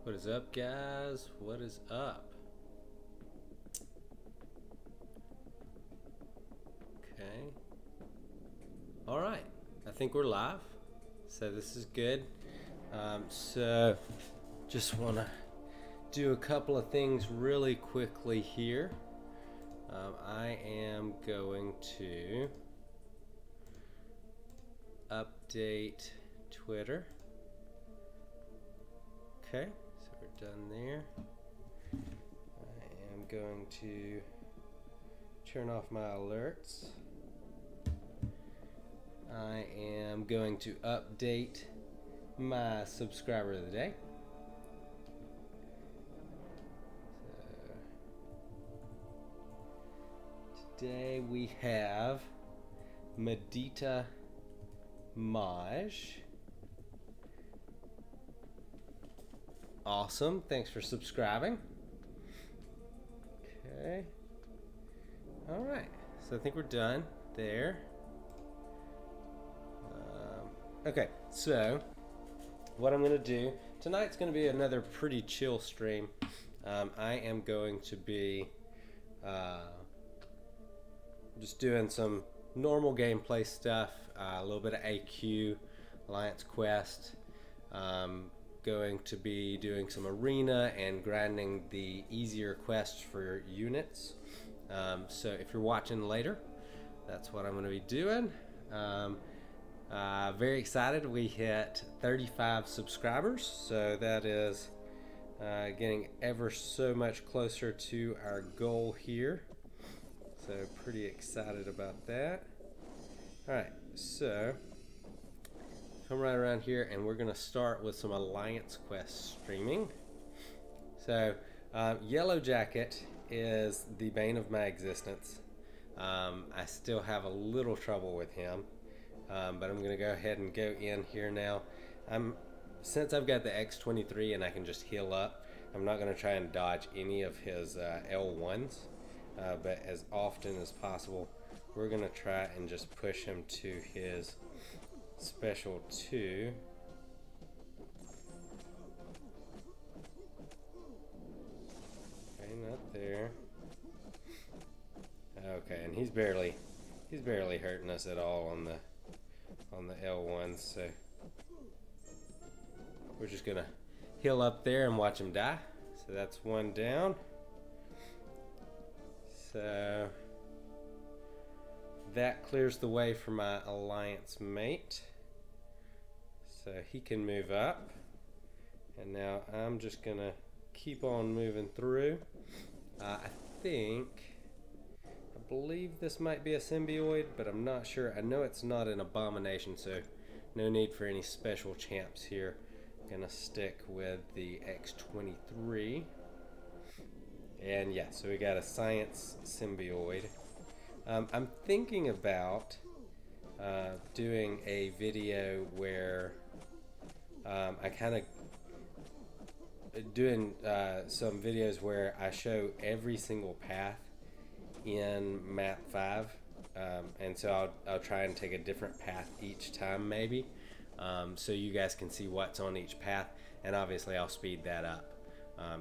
What is up, guys? What is up? Okay. All right. I think we're live. So this is good. So just want to do a couple of things really quickly here. I am going to update Twitter. Okay, so we're done there. I am going to turn off my alerts. I am going to update my subscriber of the day. So today we have Medita Maj. Awesome, thanks for subscribing. Okay. All right, so I think we're done there. Okay, so what I'm gonna do tonight's gonna be another pretty chill stream. I am going to be just doing some normal gameplay stuff, a little bit of AQ, Alliance Quest. Going to be doing some arena and grinding the easier quests for units. So if you're watching later, that's what I'm going to be doing. Very excited. We hit 35 subscribers, so that is getting ever so much closer to our goal here. So pretty excited about that. All right, so come right around here and we're gonna start with some Alliance Quest streaming. So Yellow Jacket is the bane of my existence. I still have a little trouble with him, but I'm gonna go ahead and go in here now. Since I've got the X23 and I can just heal up, I'm not gonna try and dodge any of his L1s, but as often as possible we're gonna try and just push him to his special 2. Okay, not there. Okay, and he's barely hurting us at all on the L1s, so we're just gonna heal up there and watch him die. So that's one down. So that clears the way for my alliance mate. So he can move up. And now I'm just gonna keep on moving through. I believe this might be a symbioid, but I'm not sure. I know it's not an abomination, so no need for any special champs here. Gonna stick with the X23. And yeah, so we got a science symbioid. I'm thinking about doing a video where I kind of doing some videos where I show every single path in map 5, and so I'll try and take a different path each time maybe, so you guys can see what's on each path, and obviously I'll speed that up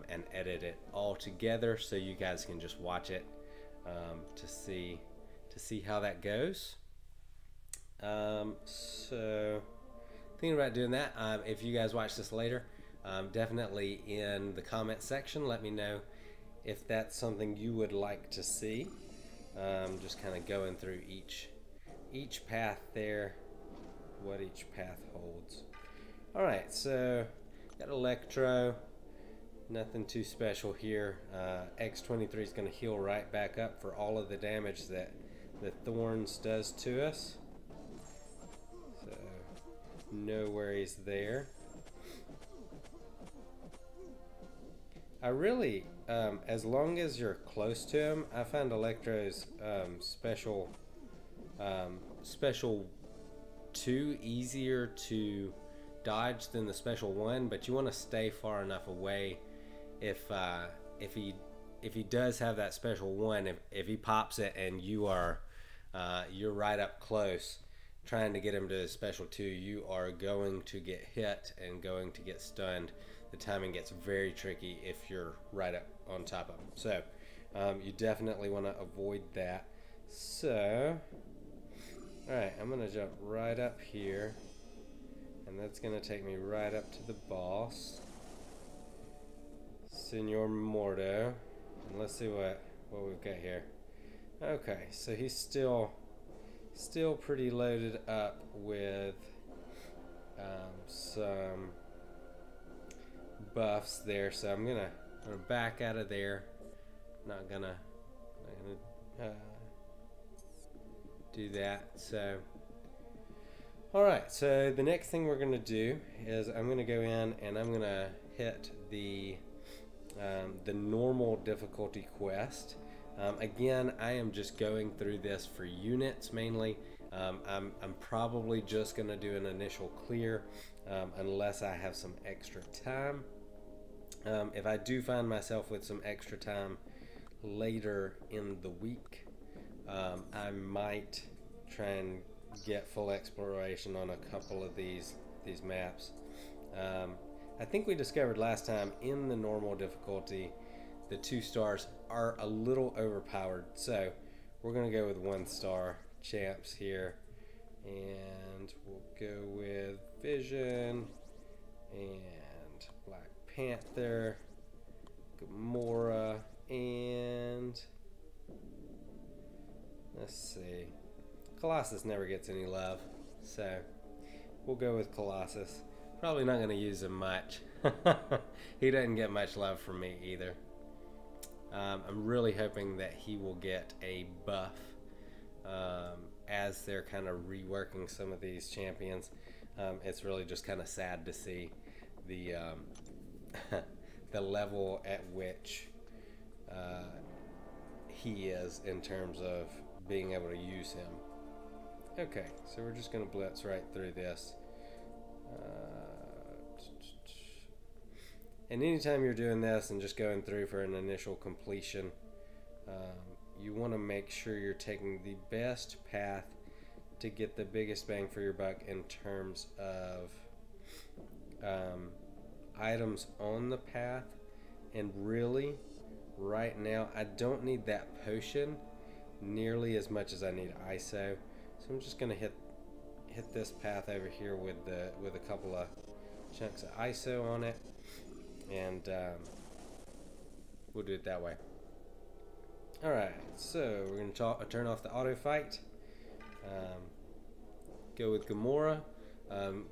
and edit it all together so you guys can just watch it to see how that goes. So thinking about doing that. If you guys watch this later, definitely in the comment section let me know if that's something you would like to see. Just kind of going through each path there, what each path holds. Alright, so got Electro, nothing too special here. X23 is going to heal right back up for all of the damage that the Thorns does to us, so no worries there. I really, as long as you're close to him, I find Electro's special 2 easier to dodge than the special 1, but you want to stay far enough away. If he does have that special 1, if he pops it and you're right up close trying to get him to his special 2, you are going to get hit and going to get stunned. the timing gets very tricky if you're right up on top of them. So you definitely want to avoid that. So, alright, I'm going to jump right up here, and that's going to take me right up to the boss, Senor Mordo. And let's see what we've got here. Okay, so he's still pretty loaded up with some buffs there, so I'm gonna back out of there. Not gonna do that. So, all right. So the next thing we're gonna do is I'm gonna go in and I'm gonna hit the normal difficulty quest. Again, I am just going through this for units mainly. I'm probably just gonna do an initial clear unless I have some extra time. If I do find myself with some extra time later in the week, I might try and get full exploration on a couple of these maps. I think we discovered last time in the normal difficulty the 2 stars are a little overpowered, so we're gonna go with 1 star champs here, and we'll go with Vision and Black Panther, Gamora, and let's see, Colossus never gets any love, so we'll go with Colossus. Probably not going to use him much. He doesn't get much love from me either. I'm really hoping that he will get a buff as they're kind of reworking some of these champions. It's really just kind of sad to see the the level at which he is in terms of being able to use him. Okay, so we're just going to blitz right through this. And anytime you're doing this and just going through for an initial completion, you want to make sure you're taking the best path to get the biggest bang for your buck in terms of items on the path. And really, right now, I don't need that potion nearly as much as I need ISO. So I'm just going to hit this path over here with a couple of chunks of ISO on it, and we'll do it that way. Alright, so we're going to turn off the auto fight, go with Gamora,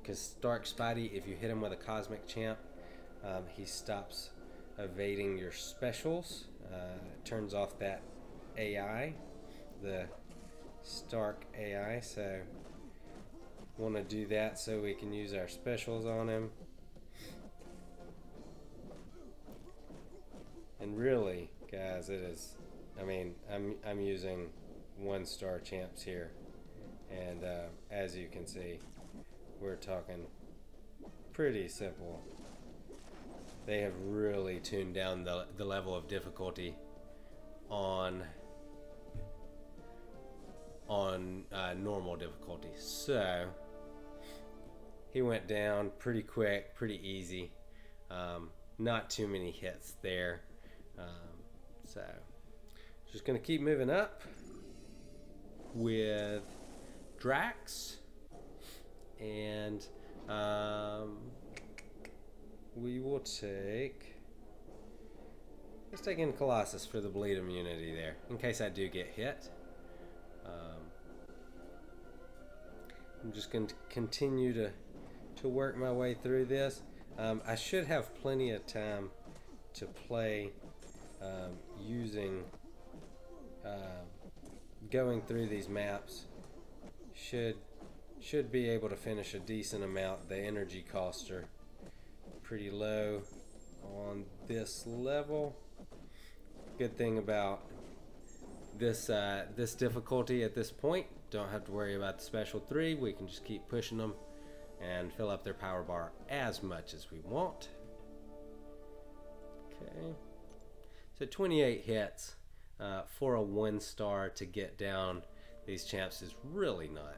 because Stark Spidey, if you hit him with a Cosmic Champ, he stops evading your specials, turns off that AI, the Stark AI, so want to do that so we can use our specials on him. And really, guys, it is, I mean, I'm using 1 star champs here, and as you can see, we're talking pretty simple. They have really tuned down the level of difficulty on normal difficulty. So he went down pretty quick, pretty easy. Not too many hits there. So just gonna keep moving up with Drax, and we will let's take in Colossus for the bleed immunity there, in case I do get hit. I'm just going to continue to work my way through this. I should have plenty of time to play using going through these maps. Should be able to finish a decent amount. The energy costs are pretty low on this level. Good thing about this this difficulty at this point, don't have to worry about the special 3. We can just keep pushing them and fill up their power bar as much as we want. Okay, so 28 hits for a 1 star to get down these champs is really not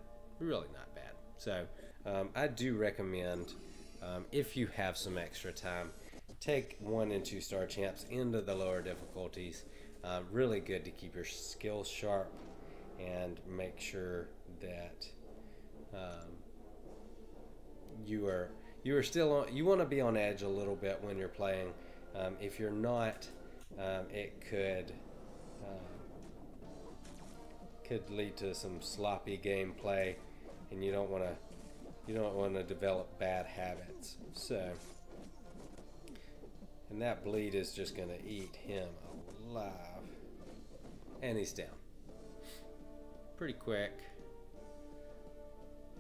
bad. So I do recommend, if you have some extra time, take 1 and 2 star champs into the lower difficulties. Really good to keep your skills sharp and make sure that you are still on. You want to be on edge a little bit when you're playing. If you're not, it could lead to some sloppy gameplay, and you don't want to develop bad habits. So, and that bleed is just going to eat him alive, and he's down pretty quick.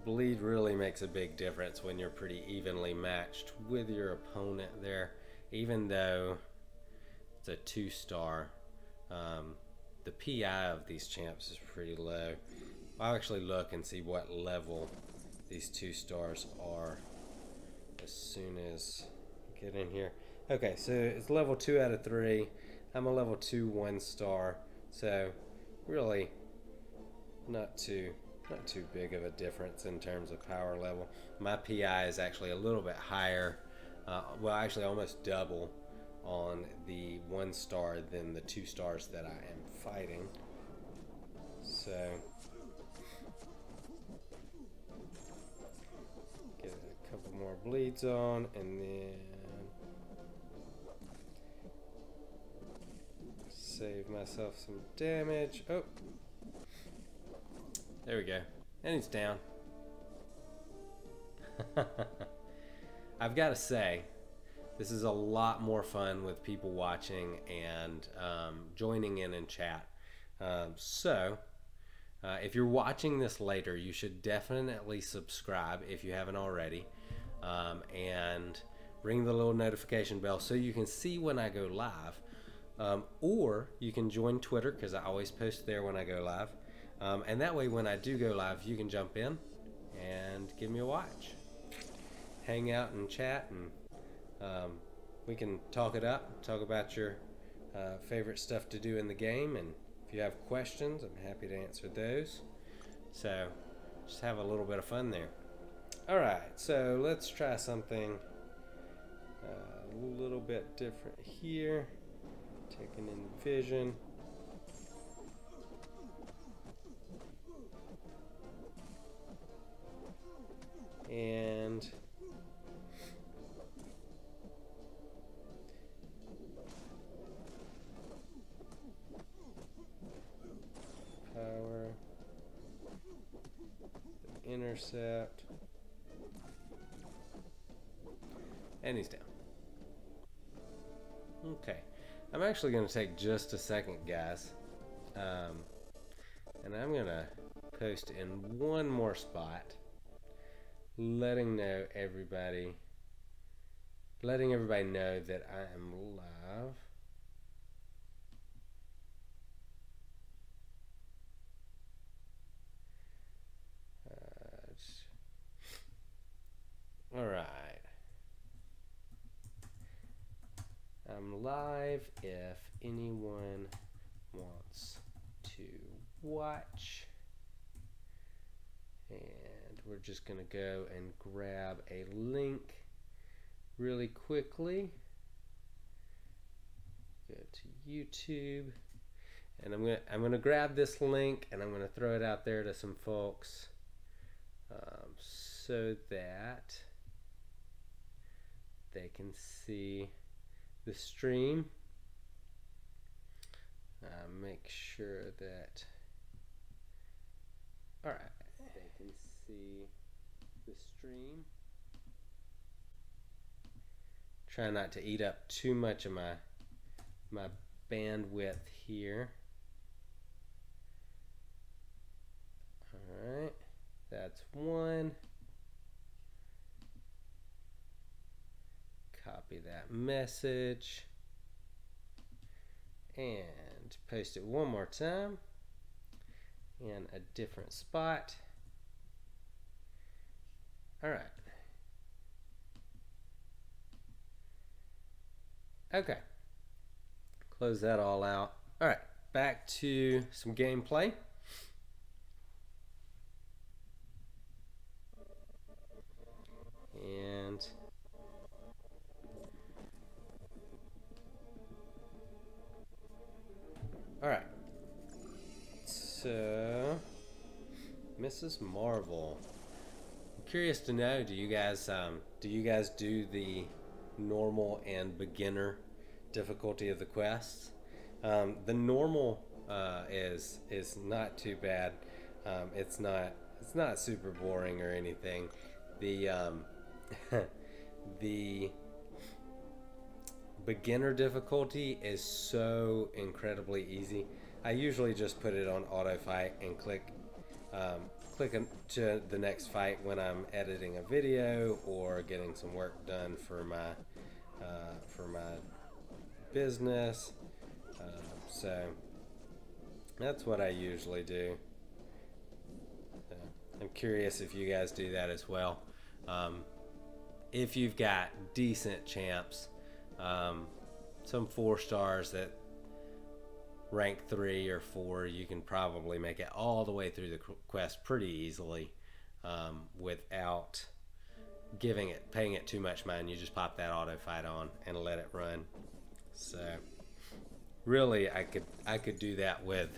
Bleed really makes a big difference when you're pretty evenly matched with your opponent there, even though it's a 2 star. The PI of these champs is pretty low. I'll actually look and see what level these 2 stars are as soon as I get in here. Okay, so it's level 2 out of 3. I'm a level 2 1 star, so really not too big of a difference in terms of power level. My PI is actually a little bit higher, well, actually almost double on the 1 star than the 2 stars that I am fighting. So get a couple more bleeds on, and then save myself some damage. Oh, there we go, and he's down. I've got to say, this is a lot more fun with people watching and joining in chat. So if you're watching this later, you should definitely subscribe if you haven't already, and ring the little notification bell so you can see when I go live. Or you can join Twitter, because I always post there when I go live. And that way when I do go live, you can jump in and give me a watch. Hang out and chat, and we can talk it up, talk about your favorite stuff to do in the game, and if you have questions, I'm happy to answer those. So just have a little bit of fun there. Alright, so let's try something a little bit different here. Taking in vision. And power, intercept, and he's down. Okay, I'm actually going to take just a second, guys, and I'm going to post in one more spot, letting everybody know that I am live. All right, I'm live if anyone wants to watch, and we're just gonna go and grab a link really quickly. Go to YouTube, and I'm gonna grab this link, and I'm gonna throw it out there to some folks, so that they can see the stream. Make sure that, all right, they can see the stream. Try not to eat up too much of my bandwidth here. All right, that's one. Copy that message and paste it one more time in a different spot. All right. Okay. Close that all out. All right, back to some gameplay. And All right. So, Mrs. Marvel. I'm curious to know, do you guys do the normal and beginner difficulty of the quests? The normal is not too bad. It's not super boring or anything. The the beginner difficulty is so incredibly easy. I usually just put it on auto fight and click to the next fight when I'm editing a video or getting some work done for my business. So that's what I usually do. I'm curious if you guys do that as well. If you've got decent champs, some 4 stars that rank 3 or 4, you can probably make it all the way through the quest pretty easily without paying it too much mind. You just pop that auto fight on and let it run. So really, I could do that with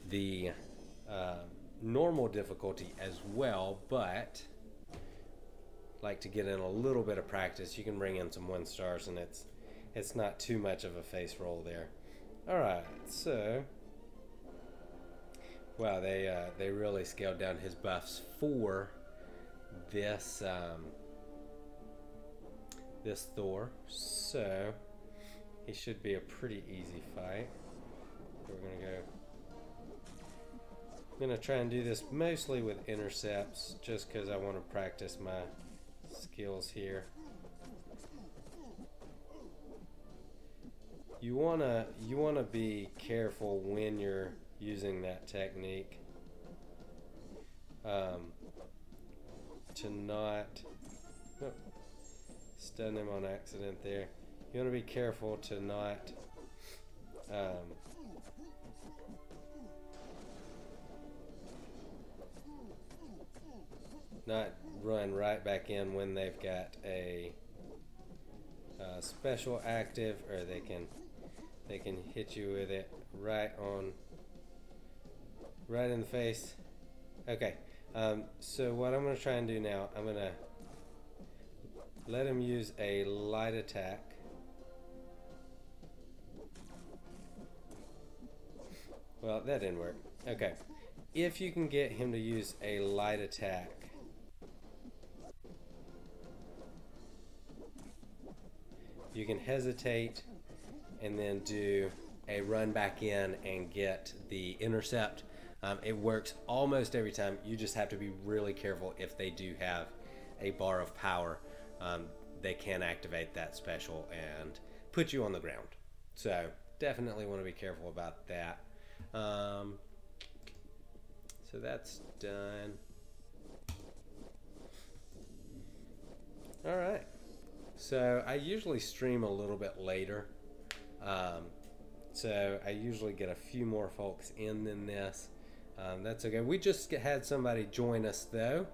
the normal difficulty as well, but like to get in a little bit of practice, you can bring in some 1 stars, and it's not too much of a face roll there. All right, so wow, they really scaled down his buffs for this this Thor, so he should be a pretty easy fight. I'm gonna try and do this mostly with intercepts, just because I want to practice my skills here. You wanna be careful when you're using that technique, to not stun him on accident there. You want to be careful to not not run right back in when they've got a special active, or they can hit you with it right in the face. Okay, so what I'm going to try and do now, I'm going to let him use a light attack. Well, that didn't work. Okay, if you can get him to use a light attack, you can hesitate and then do a run back in and get the intercept. It works almost every time. You just have to be really careful. If they do have a bar of power, they can activate that special and put you on the ground. So definitely want to be careful about that. So that's done. All right. So I usually stream a little bit later. So I usually get a few more folks in than this. That's okay. We just had somebody join us though.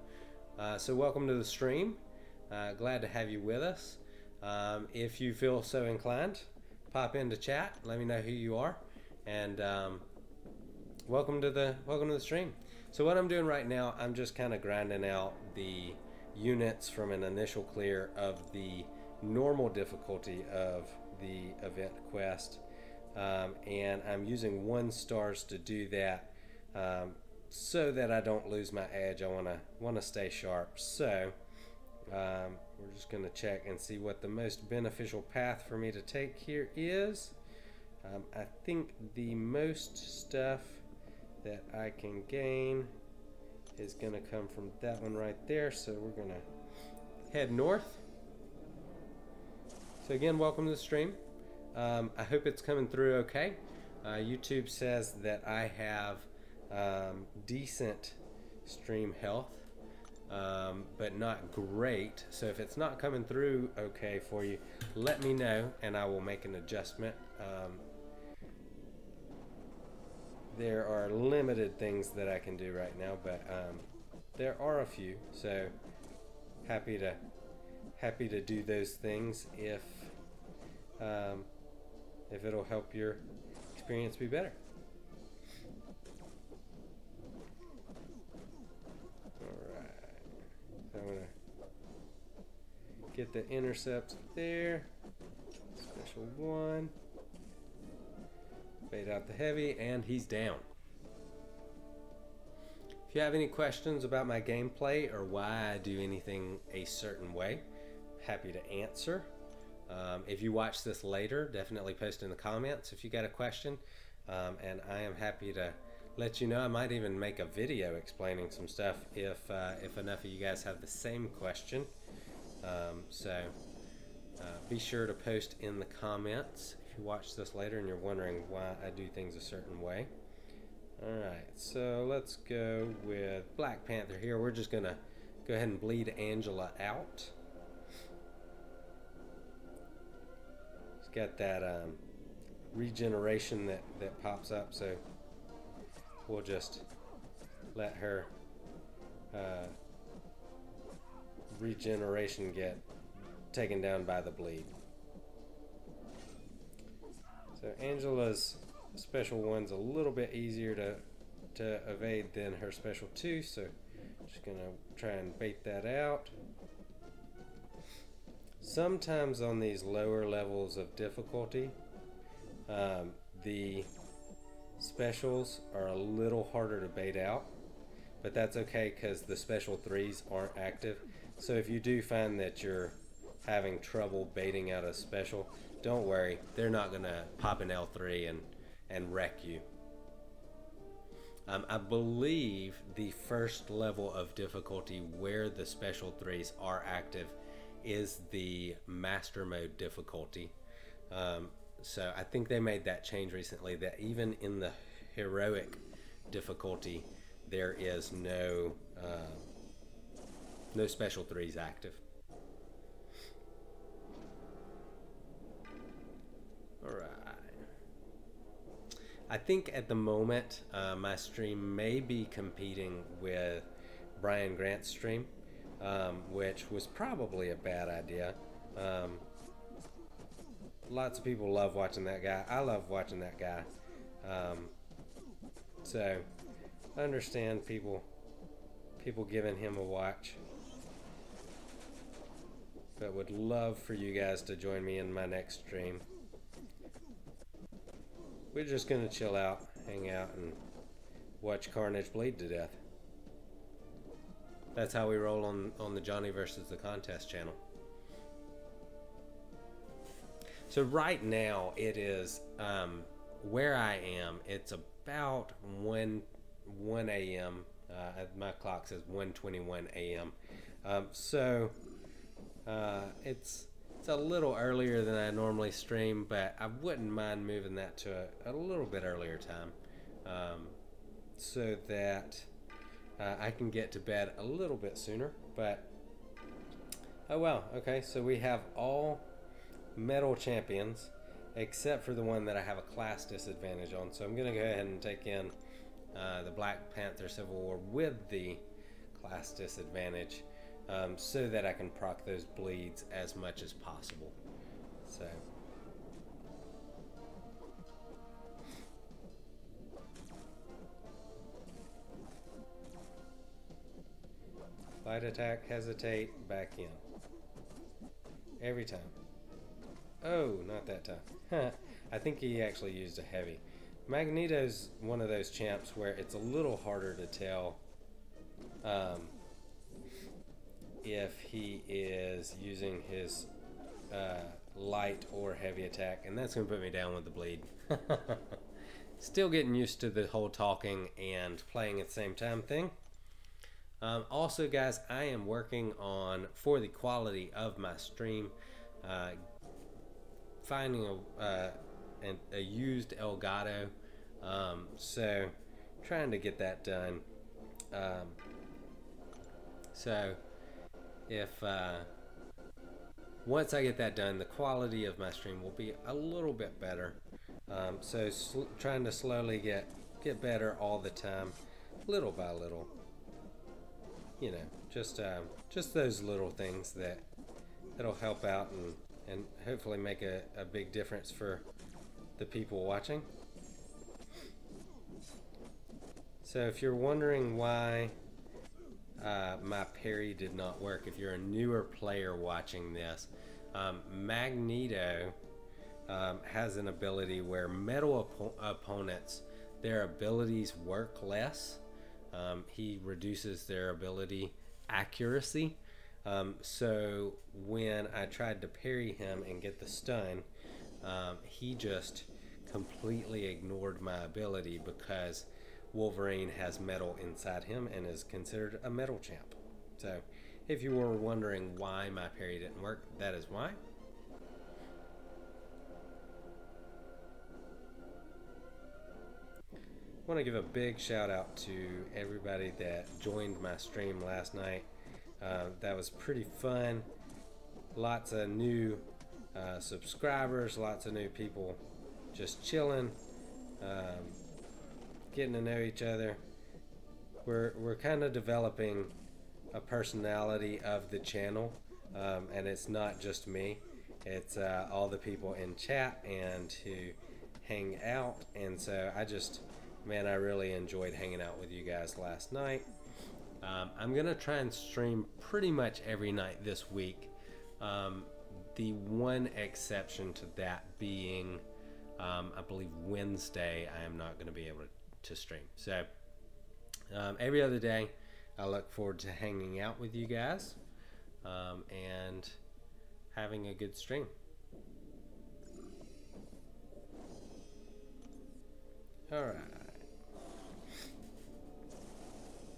So welcome to the stream. Glad to have you with us. If you feel so inclined, pop into chat. Let me know who you are, and welcome to the stream. So what I'm doing right now, I'm just kind of grinding out the units from an initial clear of the normal difficulty of the event quest, and I'm using 1 stars to do that, so that I don't lose my edge. I want to stay sharp. So we're just going to check and see what the most beneficial path for me to take here is. I think the most stuff that I can gain is going to come from that one right there. So we're going to head north. So again, welcome to the stream. I hope it's coming through okay. YouTube says that I have decent stream health, but not great. So if it's not coming through okay for you, let me know and I will make an adjustment. There are limited things that I can do right now, but there are a few. So happy to do those things if it'll help your experience be better. Get the intercepts there. Special 1. Bait out the heavy, and he's down. If you have any questions about my gameplay or why I do anything a certain way, happy to answer. If you watch this later, definitely post in the comments if you got a question, and I am happy to let you know. I might even make a video explaining some stuff if enough of you guys have the same question. Be sure to post in the comments if you watch this later and you're wondering why I do things a certain way. Alright, so let's go with Black Panther here. We're just gonna go ahead and bleed Angela out. She's got that regeneration that pops up, so we'll just let her regeneration get taken down by the bleed. So Angela's special 1's a little bit easier to evade than her special 2, so just gonna try and bait that out. Sometimes on these lower levels of difficulty, the specials are a little harder to bait out, but that's okay because the special 3s aren't active. So if you do find that you're having trouble baiting out a special, don't worry, they're not gonna pop an L3 and wreck you. I believe the first level of difficulty where the special 3s are active is the master mode difficulty. So I think they made that change recently, that even in the heroic difficulty there is no special 3s active. Alright. I think at the moment my stream may be competing with Brian Grant's stream, which was probably a bad idea. Lots of people love watching that guy. I love watching that guy. So I understand people giving him a watch, but would love for you guys to join me in my next stream. We're just gonna chill out, hang out, and watch Carnage bleed to death. That's how we roll on the Johnny versus the Contest channel. So right now it is where I am. It's about 1 a.m. My clock says 1:21 a.m. So it's a little earlier than I normally stream, but I wouldn't mind moving that to a little bit earlier time, so that I can get to bed a little bit sooner. But oh well, okay, so we have all metal champions except for the one that I have a class disadvantage on, so I'm gonna go ahead and take in the Black Panther Civil War with the class disadvantage, so that I can proc those bleeds as much as possible. So light attack, hesitate, back in. Every time. Oh, not that time. I think he actually used a heavy. Magneto's one of those champs where it's a little harder to tell if he is using his light or heavy attack, and that's going to put me down with the bleed. Still getting used to the whole talking and playing at the same time thing. Also, guys, I am working on, for the quality of my stream, finding a used Elgato, so trying to get that done. So if once I get that done, the quality of my stream will be a little bit better. So trying to slowly get better all the time, little by little. You know, just those little things that'll help out and hopefully make a big difference for the people watching. So if you're wondering why my parry did not work. If you're a newer player watching this, Magneto has an ability where metal opponents, their abilities work less. He reduces their ability accuracy. So when I tried to parry him and get the stun, he just completely ignored my ability because Wolverine has metal inside him and is considered a metal champ. So if you were wondering why my parry didn't work, that is why. I want to give a big shout out to everybody that joined my stream last night. That was pretty fun. Lots of new subscribers, lots of new people just chilling, getting to know each other. We're kind of developing a personality of the channel, and it's not just me. It's all the people in chat and who hang out, and so man, I really enjoyed hanging out with you guys last night. I'm gonna try and stream pretty much every night this week. The one exception to that being, I believe Wednesday, I am not going to be able to stream. So every other day, I look forward to hanging out with you guys and having a good stream. All right.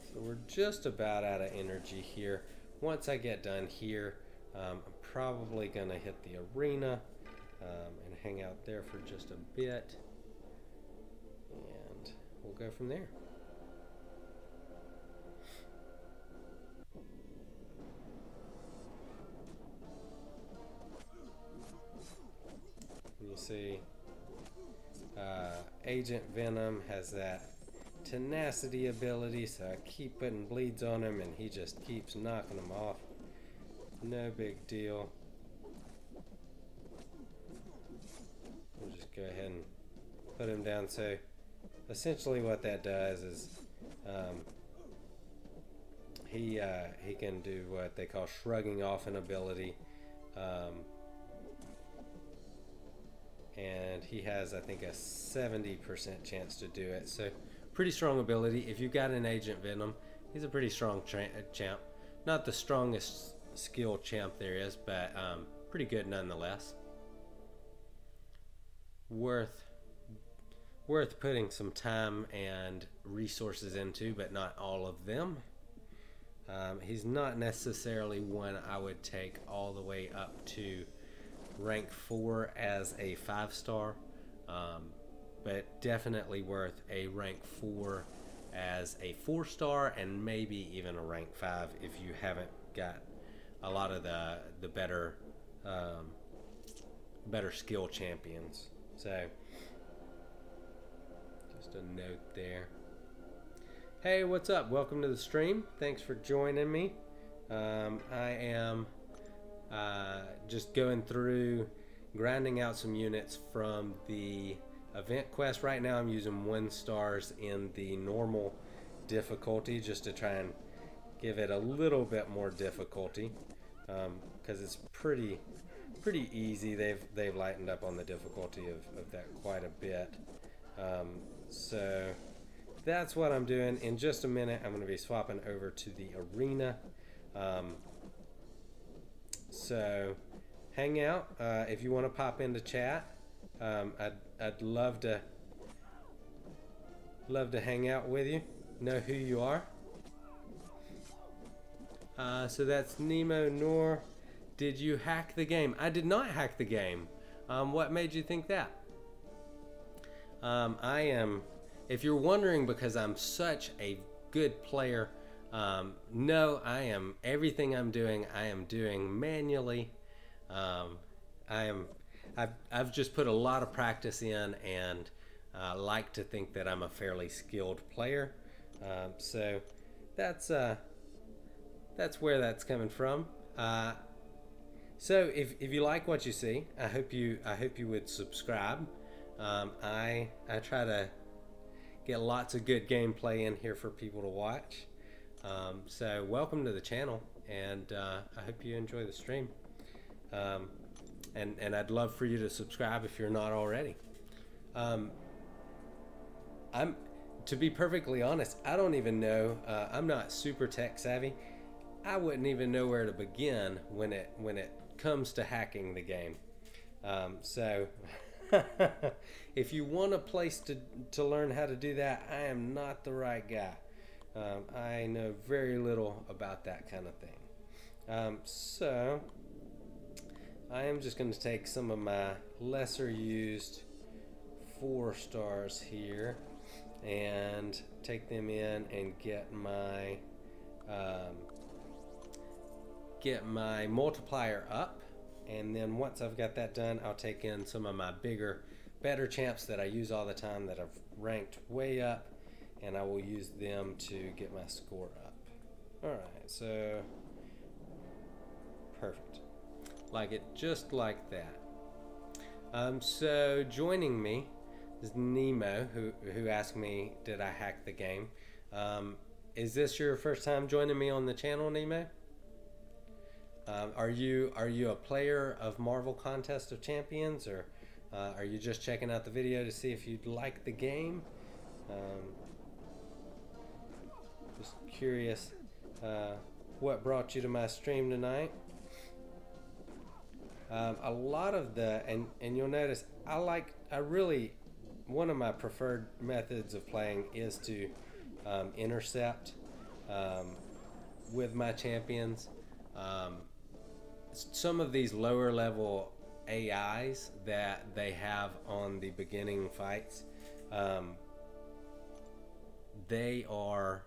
So we're just about out of energy here. Once I get done here, I'm probably going to hit the arena and hang out there for just a bit. And we'll go from there. You see, Agent Venom has that tenacity ability, so I keep putting bleeds on him and he just keeps knocking them off. No big deal. We'll just go ahead and put him down. So essentially what that does is he can do what they call shrugging off an ability, and he has, I think, a 70% chance to do it. So pretty strong ability. If you've got an Agent Venom, he's a pretty strong champ. Not the strongest skill champ there is, but pretty good nonetheless. Worth putting some time and resources into, but not all of them. He's not necessarily one I would take all the way up to rank 4 as a 5-star, but definitely worth a rank 4 as a 4-star, and maybe even a rank 5 if you haven't got a lot of the better skill champions. So just a note there. Hey, what's up? Welcome to the stream. Thanks for joining me. I am just going through, grinding out some units from the event quest. Right now I'm using 1 stars in the normal difficulty just to try and give it a little bit more difficulty, because it's pretty easy. They've lightened up on the difficulty of that quite a bit. So that's what I'm doing. In just a minute I'm going to be swapping over to the arena. So hang out if you want to pop into chat. I'd love to hang out with you, know who you are. So that's Nemo Noor. Did you hack the game? I did not hack the game. What made you think that? I am, if you're wondering because I'm such a good player, no, I am, everything I'm doing, I am doing manually. I've just put a lot of practice in, and like to think that I'm a fairly skilled player. So that's where that's coming from. So if you like what you see, I hope you would subscribe. I try to get lots of good gameplay in here for people to watch. So welcome to the channel, and I hope you enjoy the stream. And I'd love for you to subscribe if you're not already. To be perfectly honest, I don't even know. I'm not super tech savvy. I wouldn't even know where to begin when it comes to hacking the game. So if you want a place to learn how to do that, I am not the right guy. I know very little about that kind of thing. So I am just going to take some of my lesser used 4 stars here and take them in and get my multiplier up. And then once I've got that done, I'll take in some of my bigger, better champs that I use all the time that I've ranked way up, and I will use them to get my score up. Alright, so perfect. Like it just like that. So joining me is Nemo, who asked me, did I hack the game? Is this your first time joining me on the channel, Nemo? Are you a player of Marvel Contest of Champions, or are you just checking out the video to see if you'd like the game? Just curious what brought you to my stream tonight. A lot of and you'll notice one of my preferred methods of playing is to intercept with my champions. Some of these lower level AIs that they have on the beginning fights, they are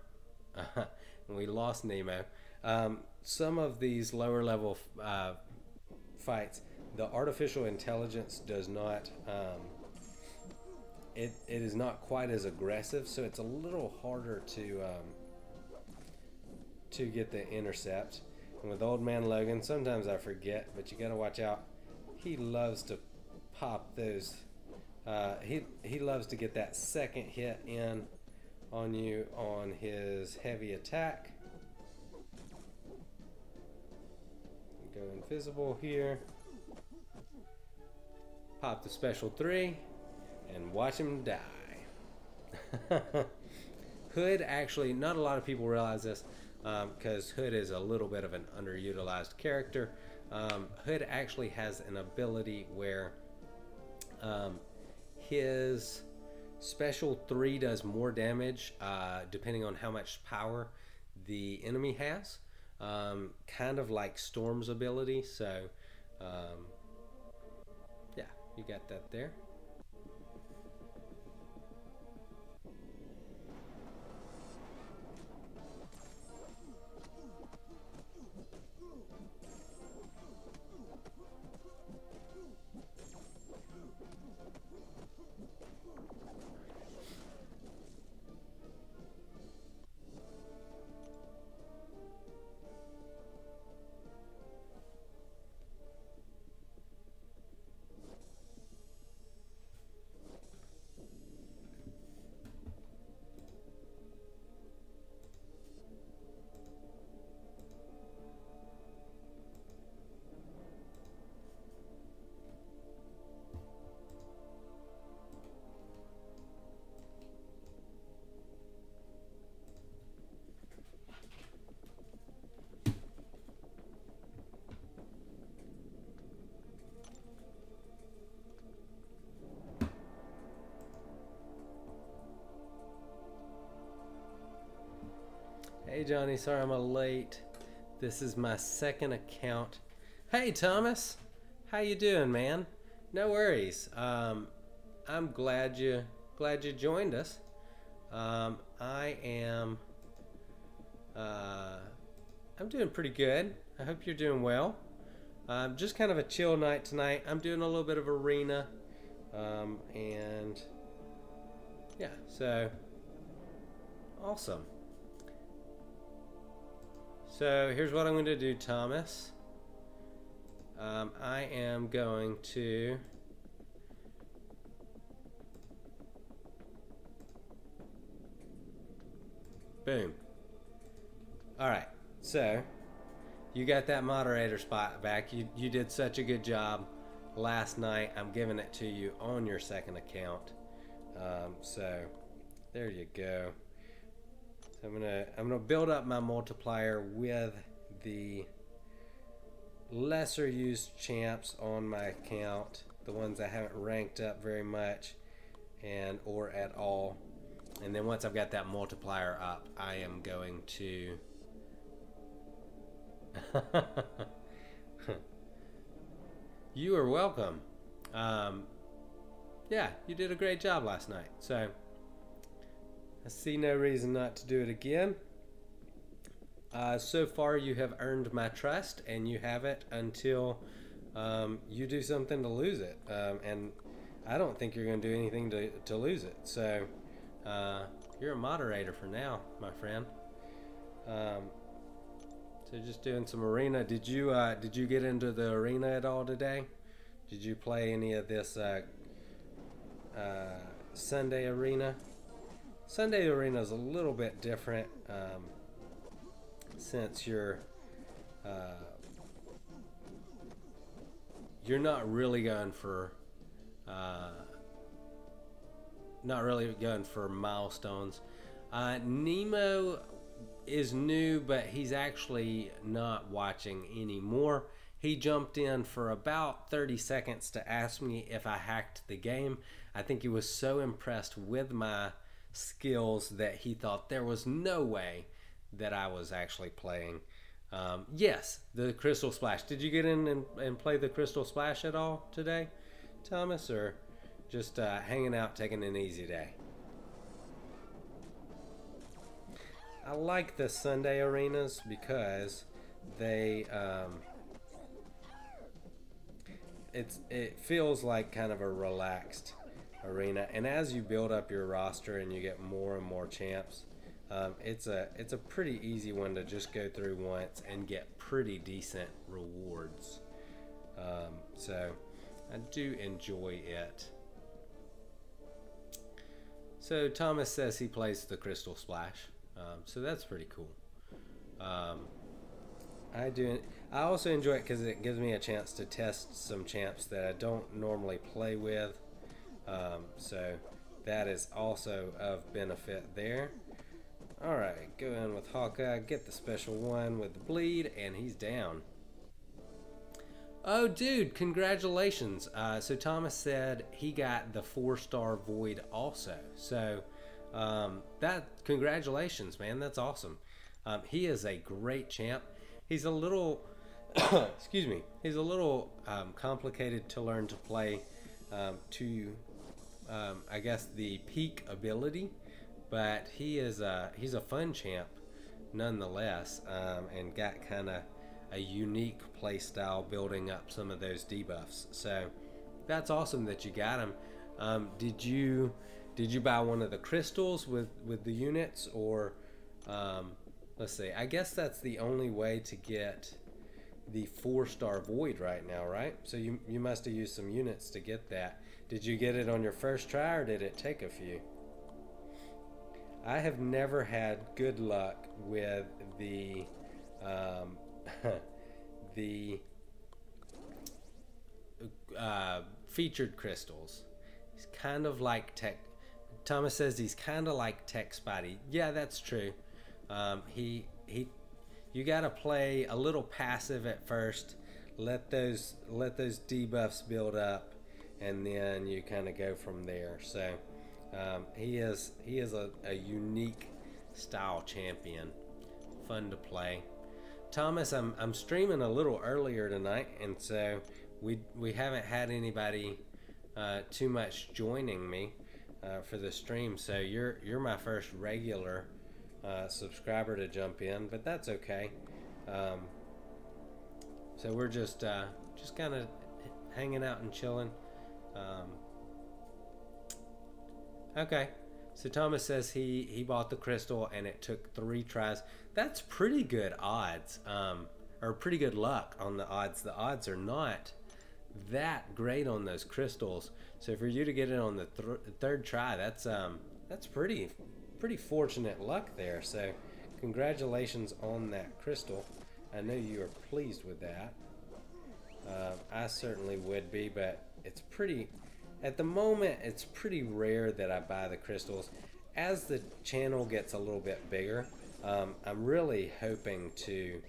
we lost Nemo. Some of these lower level fights, the artificial intelligence does not it is not quite as aggressive, so it's a little harder to get the intercept. And with Old Man Logan, sometimes I forget, but you gotta watch out. He loves to pop those. He loves to get that second hit in on you on his heavy attack. Go invisible here. Pop the special 3 and watch him die. Hood, actually, not a lot of people realize this, because Hood is a little bit of an underutilized character. Hood actually has an ability where his special 3 does more damage depending on how much power the enemy has, kind of like Storm's ability. So yeah, you got that there. Hey Johnny, sorry I'm a late. This is my second account. Hey Thomas, how you doing, man? No worries. I'm glad you joined us. I'm doing pretty good. I hope you're doing well. Just kind of a chill night tonight. I'm doing a little bit of arena, and yeah, so awesome. So here's what I'm going to do, Thomas. I am going to boom. So you got that moderator spot back. You did such a good job last night. I'm giving it to you on your second account. So there you go. So I'm gonna build up my multiplier with the lesser used champs on my account, the ones I haven't ranked up very much and or at all. And then once I've got that multiplier up, I am going to You are welcome. Yeah, you did a great job last night. So I see no reason not to do it again. So far you have earned my trust, and you have it until you do something to lose it. And I don't think you're going to do anything to lose it. So you're a moderator for now, my friend. So just doing some arena. Did you get into the arena at all today? Did you play any of this Sunday arena? Sunday arena is a little bit different since you're not really going for milestones. Nemo is new, but he's actually not watching anymore. He jumped in for about 30 seconds to ask me if I hacked the game. I think he was so impressed with my skills that he thought there was no way that I was actually playing. Yes, the Crystal Splash. Did you get in and play the Crystal Splash at all today, Thomas, or just hanging out, taking an easy day? I like the Sunday arenas because they it feels like kind of a relaxed arena, and as you build up your roster and you get more and more champs, it's a pretty easy one to just go through once and get pretty decent rewards. So I do enjoy it. So Thomas says he plays the Crystal Splash. So that's pretty cool. I also enjoy it because it gives me a chance to test some champs that I don't normally play with. So that is also of benefit there. Alright, go in with Hawkeye, get the special one with the bleed, and he's down. Oh dude, congratulations. So Thomas said he got the 4-star Void also. So congratulations, man, that's awesome. He is a great champ. He's a little excuse me, he's a little complicated to learn to play I guess the peak ability, but he's a fun champ nonetheless, and got kind of a unique play style building up some of those debuffs. So that's awesome that you got him. Did you buy one of the crystals with the units, or let's see, I guess that's the only way to get the 4-star Void right now, right? So you must have used some units to get that. Did you get it on your first try, or did it take a few? I have never had good luck with the the featured crystals. He's kind of like Tech. Thomas says he's kind of like Tech Spidey. Yeah, that's true. You gotta play a little passive at first. Let those debuffs build up, and then you kind of go from there. So he is a unique style champion, fun to play. Thomas, I'm streaming a little earlier tonight, and so we haven't had anybody too much joining me for the stream. So you're my first regular subscriber to jump in, but that's okay. So we're just kind of hanging out and chilling. Okay, so Thomas says he bought the crystal and it took 3 tries. That's pretty good odds, or pretty good luck on the odds. The odds are not that great on those crystals. So for you to get it on the third try, that's pretty fortunate luck there. So congratulations on that crystal. I know you are pleased with that. I certainly would be, but it's pretty, at the moment, it's pretty rare that I buy the crystals. As the channel gets a little bit bigger, I'm really hoping to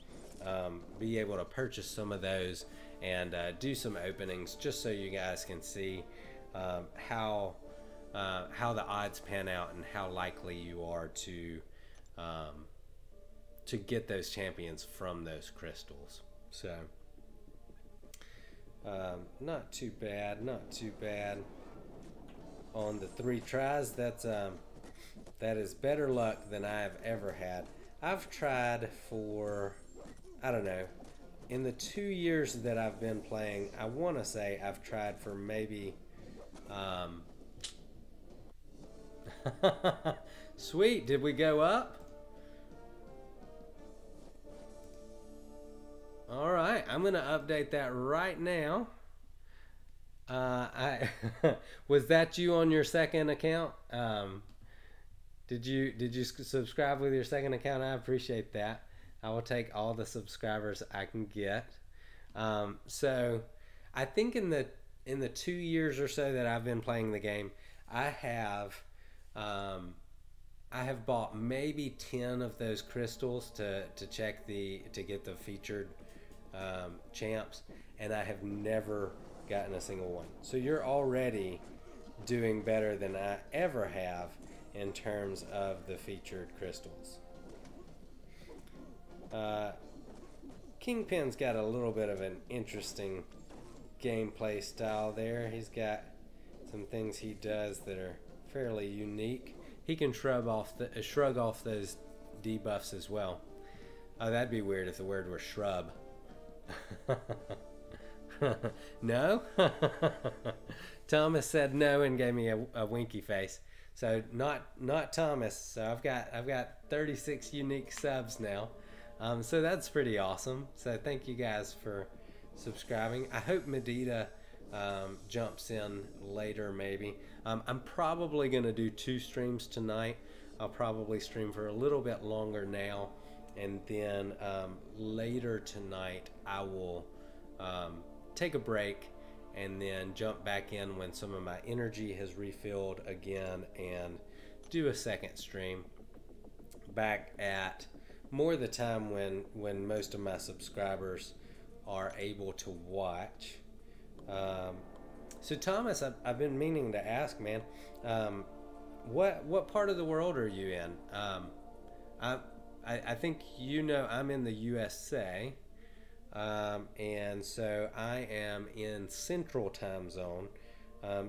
be able to purchase some of those and do some openings just so you guys can see how the odds pan out and how likely you are to get those champions from those crystals. So not too bad, not too bad on the 3 tries. That is better luck than I have ever had. I've tried for, I don't know, in the 2 years that I've been playing, I want to say I've tried for maybe sweet, did we go up? All right, I'm gonna update that right now. Was that you on your second account? Did you subscribe with your second account? I appreciate that. I will take all the subscribers I can get. So I think in the 2 years or so that I've been playing the game, I have bought maybe 10 of those crystals to get the featured champs, and I have never gotten a single one. So you're already doing better than I ever have in terms of the featured crystals. Kingpin's got a little bit of an interesting gameplay style there. He's got some things he does that are fairly unique. He can shrug off those debuffs as well. Oh, that'd be weird if the word were shrub. No? Thomas said no and gave me a winky face. So not Thomas. So I've got 36 unique subs now. So that's pretty awesome. So thank you guys for subscribing. I hope Medita jumps in later maybe. I'm probably going to do 2 streams tonight. I'll probably stream for a little bit longer now, and then later tonight I will take a break and then jump back in when some of my energy has refilled again and do a second stream back at more the time when most of my subscribers are able to watch. So Thomas, I've been meaning to ask, man, what part of the world are you in? I think you know I'm in the USA, and so I am in Central Time Zone.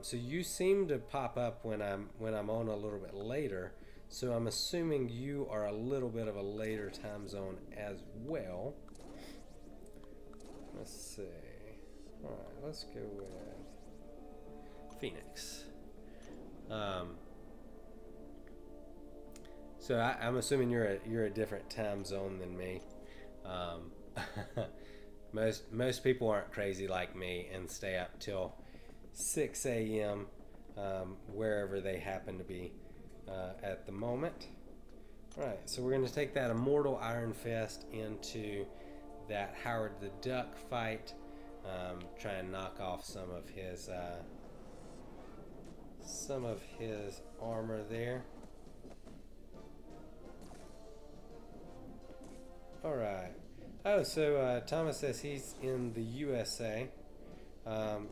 So you seem to pop up when I'm on a little bit later. So I'm assuming you are a little bit of a later time zone as well. Let's see. All right, let's go with Phoenix. So I'm assuming you're a different time zone than me. Most people aren't crazy like me and stay up till 6 a.m. Wherever they happen to be at the moment. All right, so we're going to take that Immortal Iron Fist into that Howard the Duck fight. Try and knock off some of his armor there. All right. Oh, so Thomas says he's in the USA.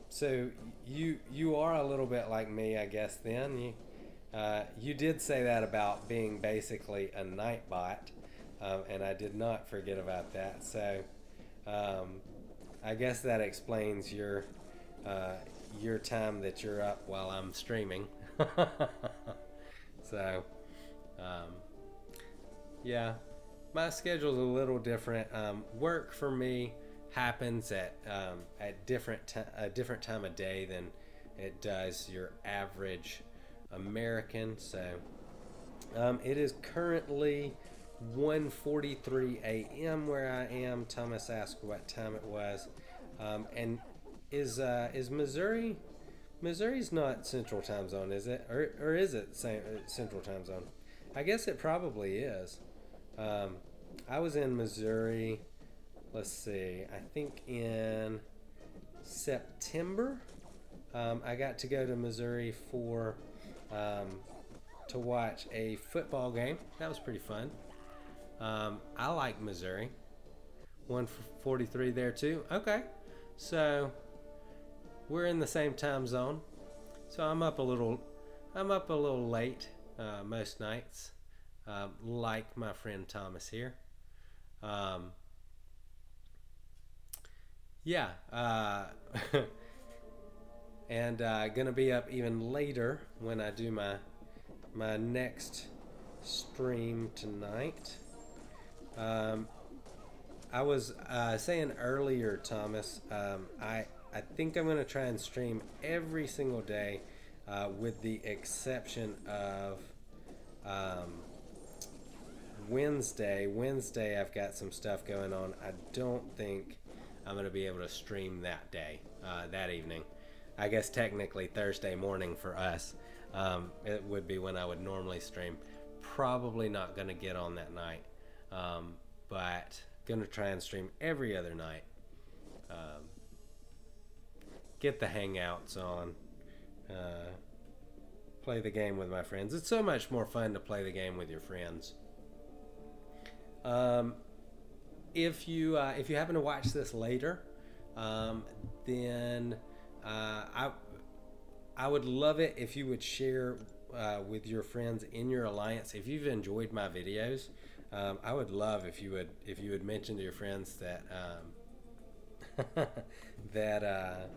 So you are a little bit like me, I guess. Then you did say that about being basically a Nightbot, and I did not forget about that. So I guess that explains your time that you're up while I'm streaming. So yeah, my schedule's a little different. Work for me happens at a different time of day than it does your average American. So it is currently 1:43 a.m. where I am. Thomas asked what time it was, and is Missouri? Missouri's not Central Time Zone, is it? Or is it Central Time Zone? I guess it probably is. I was in Missouri, let's see, I think in September. I got to go to Missouri for to watch a football game. That was pretty fun. I like Missouri. 1:43 there too. Okay, so we're in the same time zone. So I'm up a little late most nights, like my friend Thomas here. Um, yeah, and gonna be up even later when I do my next stream tonight. I was saying earlier, Thomas, I think I'm gonna try and stream every single day, with the exception of Wednesday. Wednesday, I've got some stuff going on. I don't think I'm going to be able to stream that day, that evening. I guess technically Thursday morning for us, it would be when I would normally stream. Probably not going to get on that night, but going to try and stream every other night. Get the hangouts on. Play the game with my friends. It's so much more fun to play the game with your friends. If you happen to watch this later, then I would love it if you would share with your friends in your alliance. If you've enjoyed my videos, I would love if you would mention to your friends that that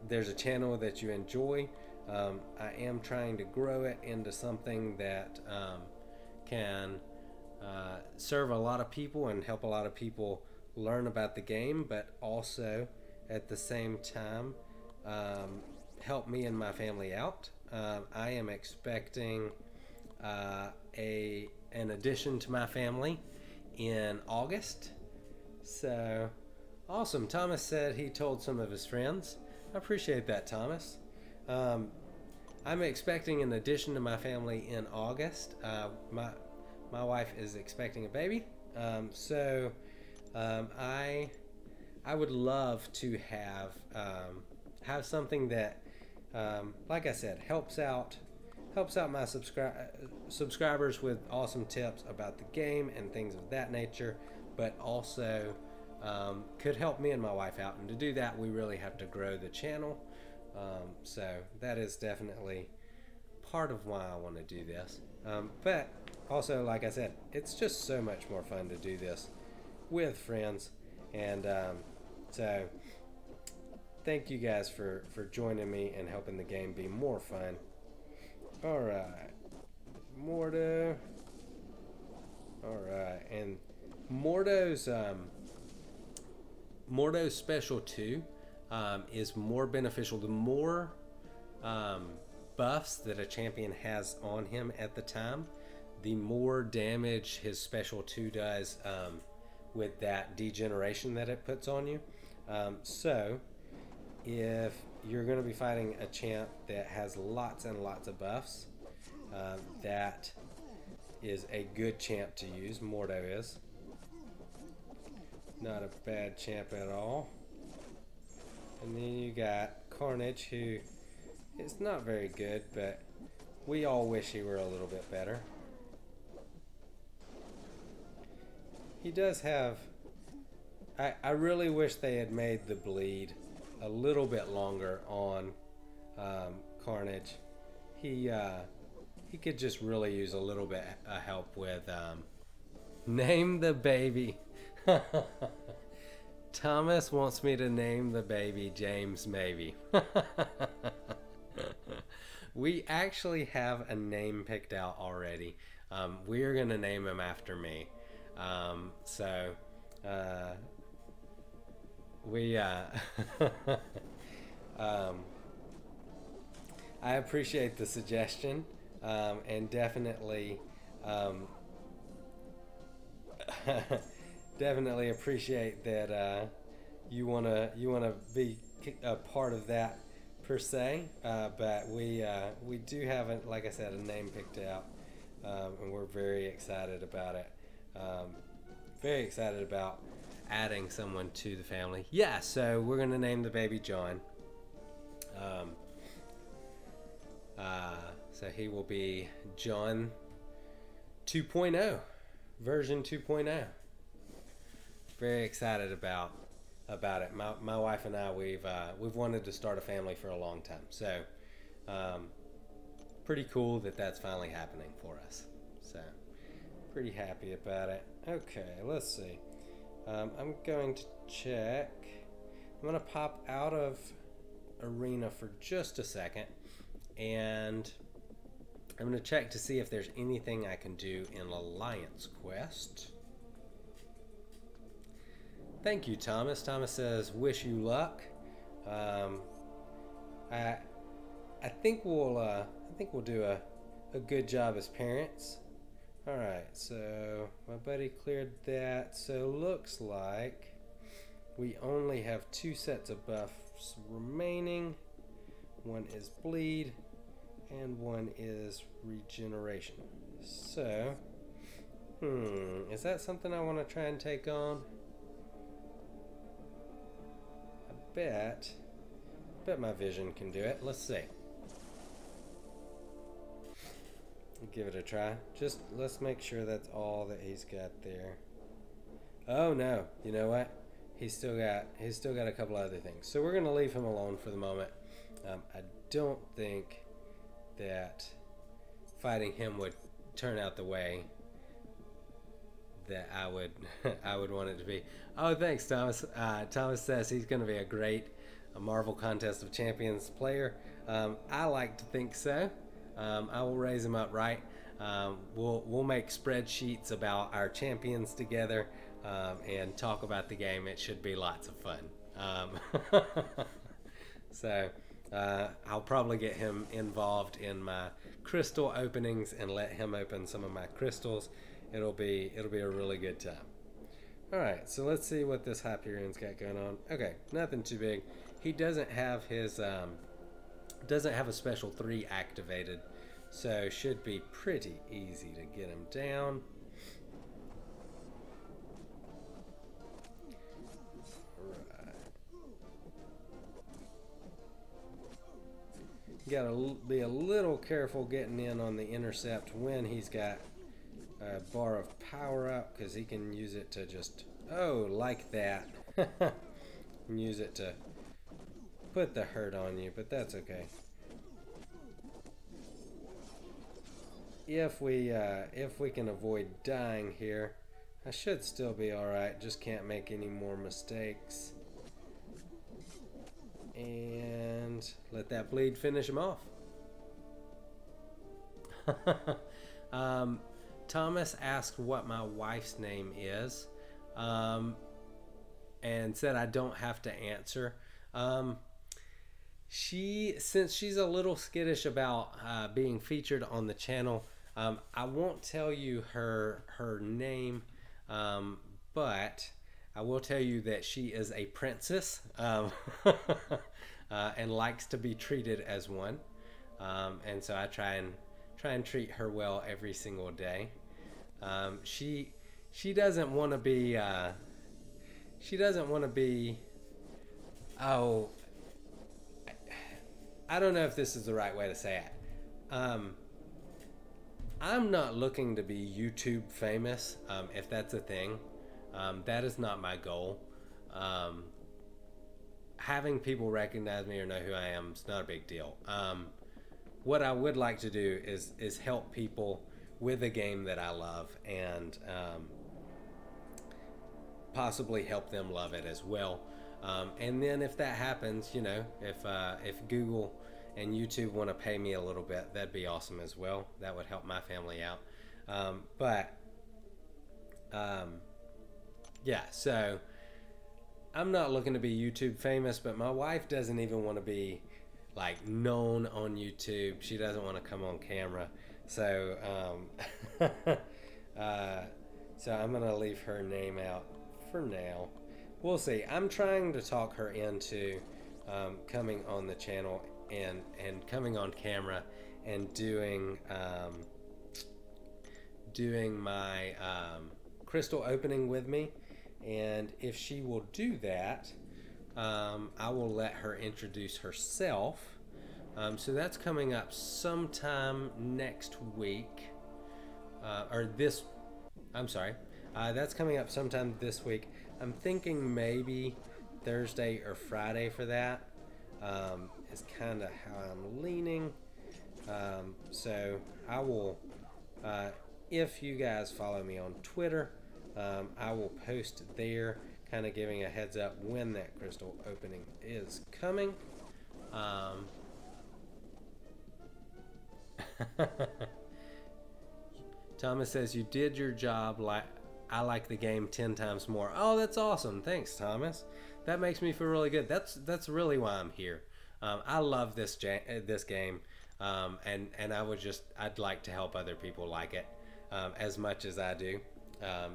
there's a channel that you enjoy. I am trying to grow it into something that can serve a lot of people and help a lot of people learn about the game, but also at the same time help me and my family out. I am expecting an addition to my family in August. So awesome. Thomas said he told some of his friends. I appreciate that, Thomas. I'm expecting an addition to my family in August. My wife is expecting a baby, so I would love to have something that, like I said, helps out my subscribers with awesome tips about the game and things of that nature, but also could help me and my wife out. And to do that, we really have to grow the channel. So that is definitely part of why I want to do this. But also, like I said, it's just so much more fun to do this with friends. And so thank you guys for joining me and helping the game be more fun. All right, Mordo. All right, and Mordo's special 2 is more beneficial. The more buffs that a champion has on him at the time, the more damage his special 2 does with that degeneration that it puts on you. So if you're going to be fighting a champ that has lots and lots of buffs, that is a good champ to use. Mordo is not a bad champ at all. And then you got Carnage, who is not very good, but we all wish he were a little bit better. He does have... I really wish they had made the bleed a little bit longer on Carnage. He could just really use a little bit of help with... name the baby. Thomas wants me to name the baby James Maybe. We actually have a name picked out already. We're going to name him after me. So we I appreciate the suggestion, and definitely definitely appreciate that you wanna be a part of that per se, but we do have, like I said, a name picked out. and we're very excited about it. Very excited about adding someone to the family. Yeah, so we're going to name the baby John. So he will be John 2.0, version 2.0. Very excited about it. My wife and I, we've wanted to start a family for a long time. So pretty cool that that's finally happening for us. So pretty happy about it. Okay, let's see. I'm going to check. I'm going to pop out of Arena for just a second, and I'm going to check to see if there's anything I can do in Alliance Quest. Thank you, Thomas. Thomas says, wish you luck. I think we'll do a good job as parents. All right, so my buddy cleared that. So looks like we only have 2 sets of buffs remaining. One is bleed, and one is regeneration. So, is that something I want to try and take on? I bet my vision can do it. Let's see. Give it a try. Just let's make sure that's all that he's got there. Oh no, you know what? He's still got a couple other things. So we're gonna leave him alone for the moment. I don't think that fighting him would turn out the way that I would want it to be. Oh, thanks, Thomas. Thomas says he's gonna be a great Marvel Contest of Champions player. I like to think so. I will raise him up right. We'll make spreadsheets about our champions together and talk about the game. It should be lots of fun. So I'll probably get him involved in my crystal openings and let him open some of my crystals. It'll be a really good time. All right, so let's see what this Hyperion's got going on. Okay, nothing too big. He doesn't have his doesn't have a special 3 activated, so should be pretty easy to get him down. Right. Gotta be a little careful getting in on the intercept when he's got a bar of power up, because he can use it to just, oh, like that. Use it to put the hurt on you, but that's okay. If we can avoid dying here, I should still be alright. Just can't make any more mistakes. And let that bleed finish him off. Thomas asked what my wife's name is, and said I don't have to answer. Since she's a little skittish about being featured on the channel, I won't tell you her name, but I will tell you that she is a princess and likes to be treated as one, and so I try and treat her well every single day. She doesn't want to be oh, I don't know if this is the right way to say it. I'm not looking to be YouTube famous, if that's a thing. That is not my goal. Having people recognize me or know who I am is not a big deal. What I would like to do is help people with a game that I love, and possibly help them love it as well. And then if that happens, you know, if Google and YouTube want to pay me a little bit, that'd be awesome as well. That would help my family out. Yeah, so I'm not looking to be YouTube famous, but my wife doesn't even want to be like known on YouTube. She doesn't want to come on camera. So so I'm gonna leave her name out for now. We'll see. I'm trying to talk her into coming on the channel and coming on camera and doing doing my crystal opening with me, and if she will do that, I will let her introduce herself. So that's coming up sometime next week, or this. I'm sorry. That's coming up sometime this week. I'm thinking maybe Thursday or Friday for that. Is kind of how I'm leaning. So I will, if you guys follow me on Twitter, I will post there, kind of giving a heads up when that crystal opening is coming. Thomas says, you did your job. I like the game 10 times more. Oh, that's awesome. Thanks, Thomas. That makes me feel really good. That's really why I'm here. I love this game, and I'd like to help other people like it as much as I do.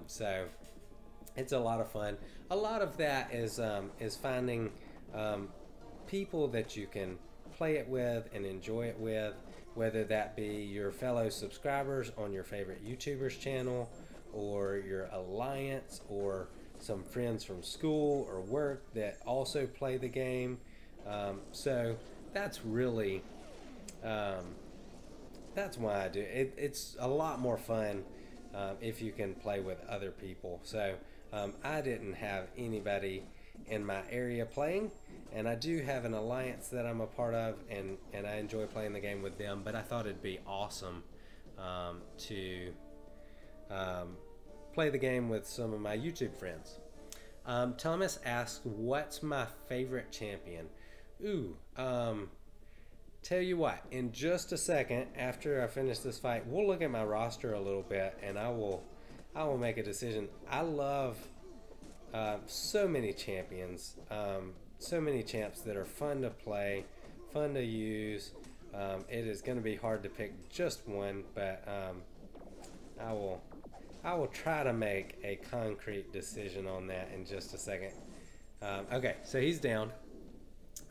So it's a lot of fun. A lot of that is finding people that you can play it with and enjoy it with, whether that be your fellow subscribers on your favorite YouTuber's channel, or your alliance, or some friends from school or work that also play the game. So that's really, that's why I do it. It's a lot more fun if you can play with other people. So I didn't have anybody in my area playing, and I do have an alliance that I'm a part of, and I enjoy playing the game with them, but I thought it'd be awesome to play the game with some of my YouTube friends. Thomas asks, what's my favorite champion? Ooh, tell you what, in just a second after I finish this fight, we'll look at my roster a little bit, and I will make a decision. I love so many champions, so many champs that are fun to play, fun to use. It is going to be hard to pick just one, but I will try to make a concrete decision on that in just a second. Okay, so he's down.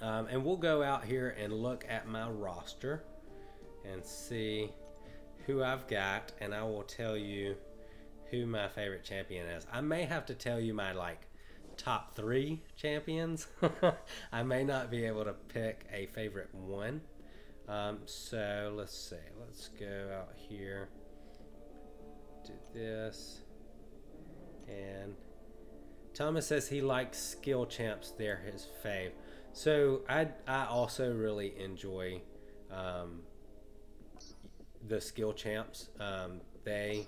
And we'll go out here and look at my roster and see who I've got, and I will tell you who my favorite champion is. I may have to tell you my top 3 champions. I may not be able to pick a favorite one. So let's see. Let's go out here. Do this. And Thomas says he likes skill champs. They're his fave. So I also really enjoy the skill champs. They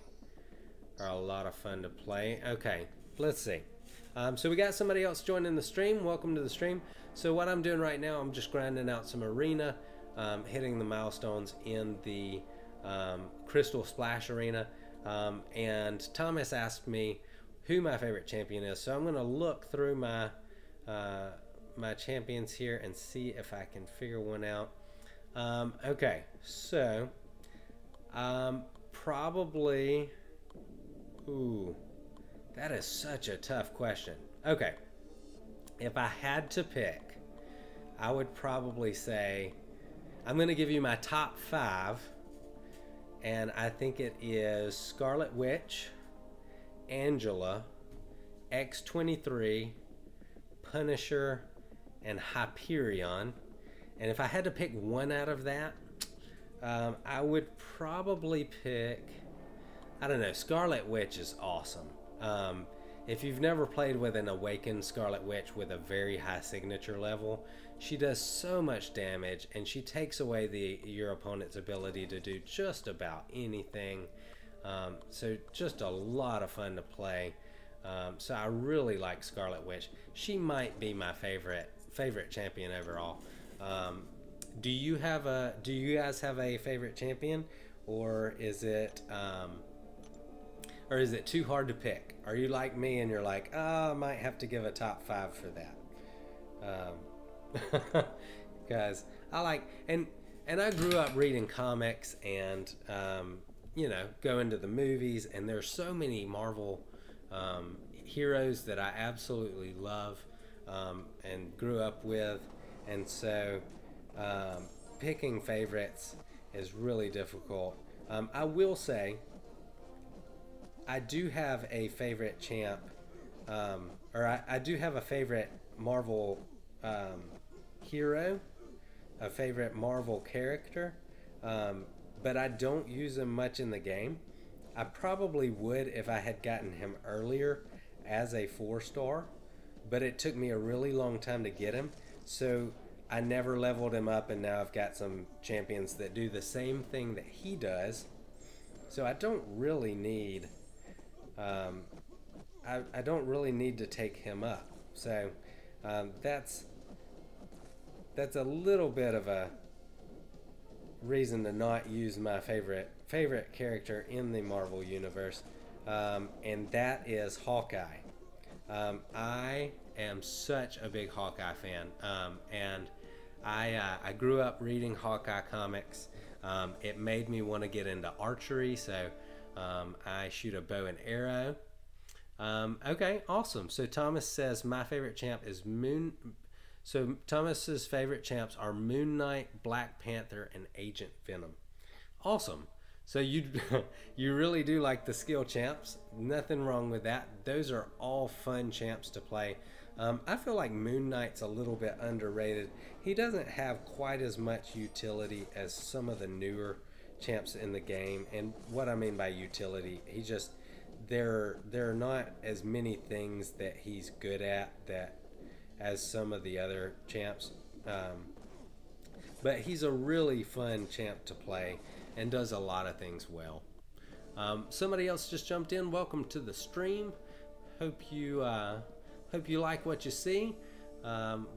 are a lot of fun to play. Okay, let's see. So we got somebody else joining the stream. Welcome to the stream. So what I'm doing right now, I'm just grinding out some arena, hitting the milestones in the Crystal Splash Arena. And Thomas asked me who my favorite champion is. So I'm going to look through my my champions here and see if I can figure one out. Okay, so probably, ooh, that is such a tough question. Okay, if I had to pick, I would probably say, I'm going to give you my top 5, and I think it is Scarlet Witch, Angela, X-23, Punisher, and Hyperion. And if I had to pick one out of that, I would probably pick, I don't know, Scarlet Witch is awesome. If you've never played with an Awakened Scarlet Witch with a very high signature level, she does so much damage, and she takes away your opponent's ability to do just about anything. So just a lot of fun to play. So I really like Scarlet Witch. She might be my favorite champion overall. Do you guys have a favorite champion, or is it too hard to pick? Are you like me and you're like, oh, I might have to give a top 5 for that? Because I like, and I grew up reading comics and you know, going to the movies, and there's so many Marvel heroes that I absolutely love and grew up with, and so picking favorites is really difficult. I will say I do have a favorite champ, or I do have a favorite Marvel hero, a favorite Marvel character, but I don't use him much in the game. I probably would if I had gotten him earlier as a 4-star, but it took me a really long time to get him, so I never leveled him up, and now I've got some champions that do the same thing that he does. So I don't really need, I don't really need to take him up. So that's a little bit of a reason to not use my favorite character in the Marvel universe, and that is Hawkeye. I am such a big Hawkeye fan, and I grew up reading Hawkeye comics. It made me want to get into archery, so I shoot a bow and arrow. Okay, awesome. So Thomas says my favorite champ is Moon. So Thomas's favorite champs are Moon Knight, Black Panther, and Agent Venom. Awesome. So you you really do like the skill champs. Nothing wrong with that. Those are all fun champs to play. I feel like Moon Knight's a little bit underrated. He doesn't have quite as much utility as some of the newer champs in the game. And what I mean by utility, he just there are not as many things that he's good at that as some of the other champs. But he's a really fun champ to play and does a lot of things well. Somebody else just jumped in. Welcome to the stream. Hope you like what you see.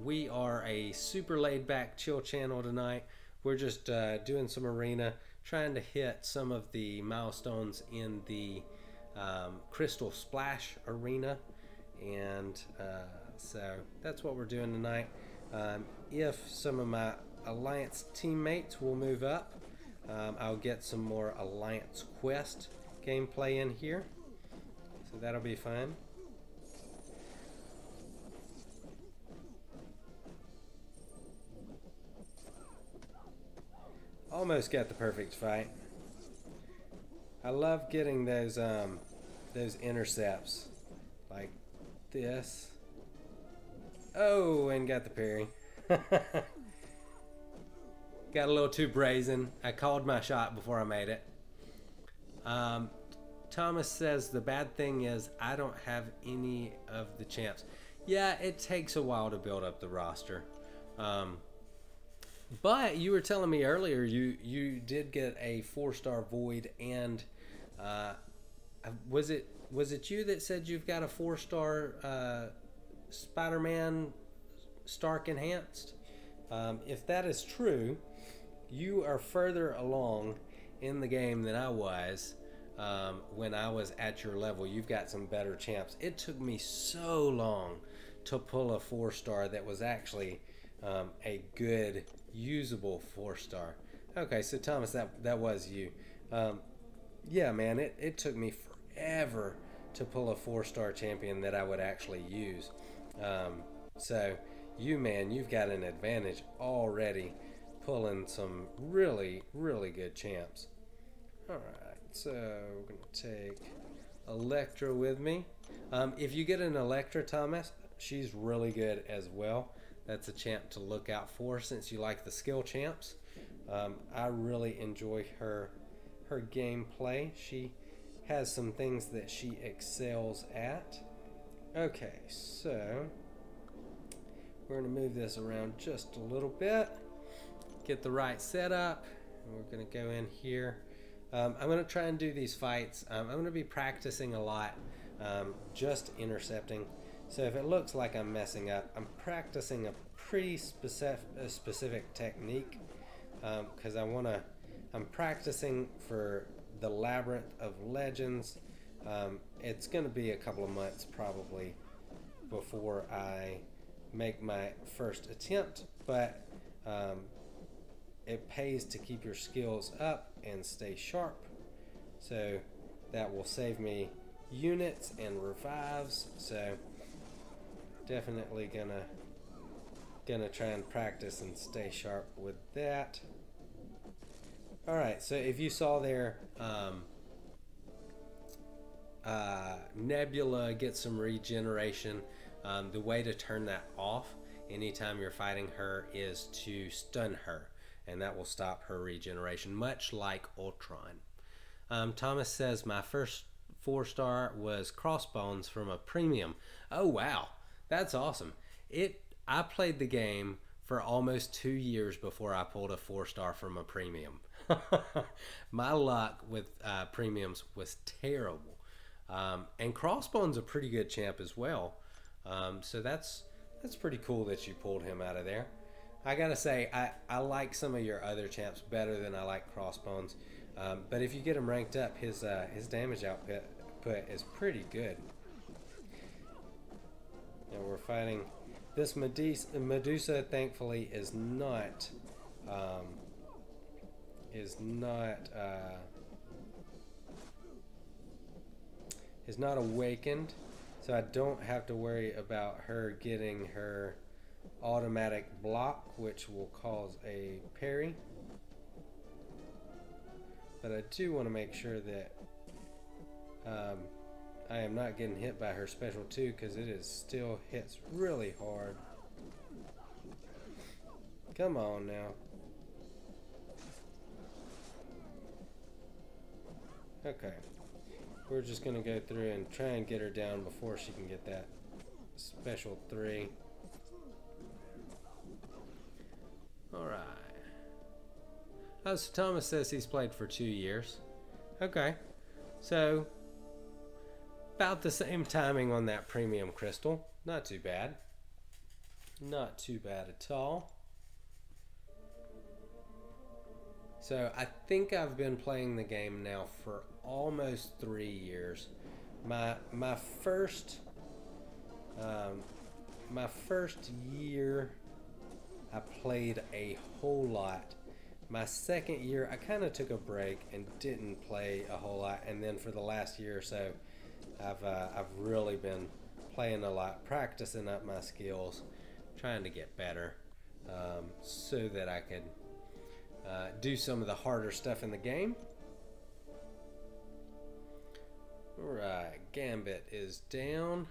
We are a super laid back chill channel tonight. We're just doing some arena, trying to hit some of the milestones in the Crystal Splash arena, and so that's what we're doing tonight. If some of my Alliance teammates will move up, I'll get some more Alliance Quest gameplay in here, so that'll be fun. Almost got the perfect fight. I love getting those intercepts like this. Oh, and got the parry. Got a little too brazen. I called my shot before I made it. Thomas says the bad thing is I don't have any of the champs. Yeah, it takes a while to build up the roster. But you were telling me earlier you did get a 4-star Void, and was it you that said you've got a 4-star Spider-Man Stark Enhanced? If that is true, you are further along in the game than I was when I was at your level. You've got some better champs. It took me so long to pull a 4-star that was actually a good, usable 4-star. Okay, so Thomas, that was you. Yeah, man, it took me forever to pull a 4-star champion that I would actually use. So you've got an advantage already, pulling some really, really good champs. Alright, so we're going to take Electra with me. If you get an Electra, Thomas, she's really good as well. That's a champ to look out for since you like the skill champs. I really enjoy her gameplay. She has some things that she excels at. Okay, so we're going to move this around just a little bit, get the right setup, and we're going to go in here. I'm going to try and do these fights. I'm going to be practicing a lot, just intercepting. So if it looks like I'm messing up, I'm practicing a pretty specific technique, because I'm practicing for the Labyrinth of Legends. It's going to be a couple of months probably before I make my first attempt, but it pays to keep your skills up and stay sharp, so that will save me units and revives. So definitely gonna try and practice and stay sharp with that. Alright, so if you saw there, Nebula gets some regeneration. The way to turn that off anytime you're fighting her is to stun her, and that will stop her regeneration, much like Ultron. Thomas says, my first 4-star was Crossbones from a premium. Oh wow, that's awesome. I played the game for almost 2 years before I pulled a 4-star from a premium. My luck with premiums was terrible. And Crossbone's a pretty good champ as well. So that's pretty cool that you pulled him out of there. I gotta say, I like some of your other champs better than I like Crossbones. But if you get him ranked up, his damage output is pretty good. Now we're fighting this Medusa. Thankfully, is not awakened, so I don't have to worry about her getting her automatic block, which will cause a parry. But I do want to make sure that I am not getting hit by her special 2, because it still hits really hard. Come on now. Okay. We're just going to go through and try and get her down before she can get that special 3. Alright. Oh, so Thomas says he's played for 2 years. Okay. So, about the same timing on that premium crystal. Not too bad. Not too bad at all. So I think I've been playing the game now for almost 3 years. My first year I played a whole lot. My second year I kind of took a break and didn't play a whole lot, and then for the last year or so I've really been playing a lot, practicing up my skills, trying to get better, so that I could do some of the harder stuff in the game. Alright, Gambit is down.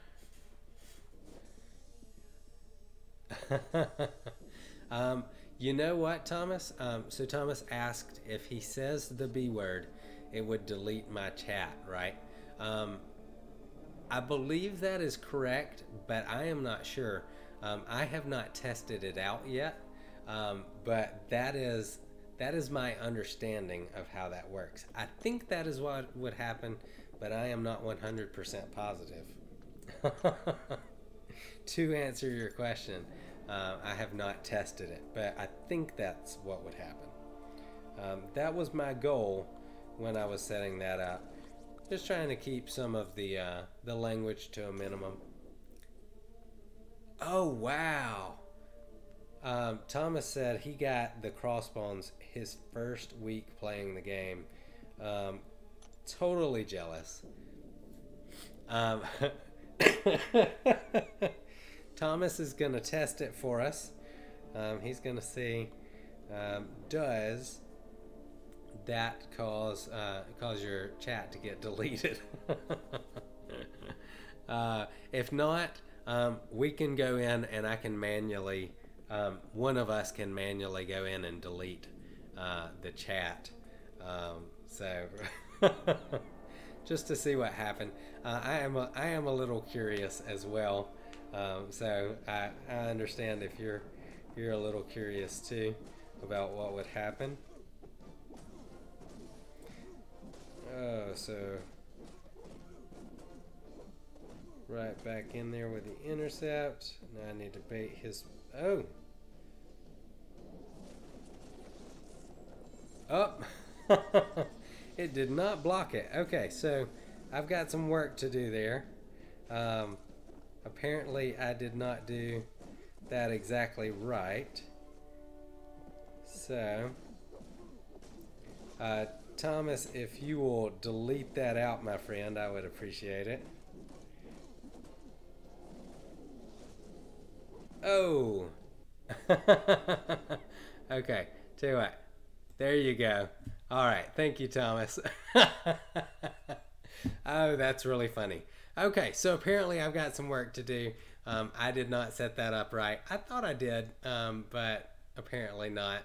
You know what, Thomas? So Thomas asked if he says the B word, it would delete my chat, right? I believe that is correct, but I am not sure. I have not tested it out yet, but that is my understanding of how that works. I think that is what would happen, but I am not 100% positive. To answer your question, I have not tested it, but I think that's what would happen. That was my goal when I was setting that up. Just trying to keep some of the language to a minimum. Oh, wow. Thomas said he got the Crossbones his first week playing the game. Totally jealous. Thomas is going to test it for us. He's going to see, does that cause your chat to get deleted? If not, we can go in and I can manually, one of us can manually go in and delete the chat. So just to see what happened. I am a little curious as well. So I understand if you're a little curious too about what would happen. Oh, so right back in there with the intercept. Now I need to bait his. Oh. Oh. It did not block it. Okay, so I've got some work to do there. Apparently I did not do that exactly right. So Thomas, if you will delete that out, my friend, I would appreciate it. Oh. Okay, tell you what. There you go. All right, thank you, Thomas. Oh, that's really funny. Okay, so apparently I've got some work to do. I did not set that up right. I thought I did, but apparently not.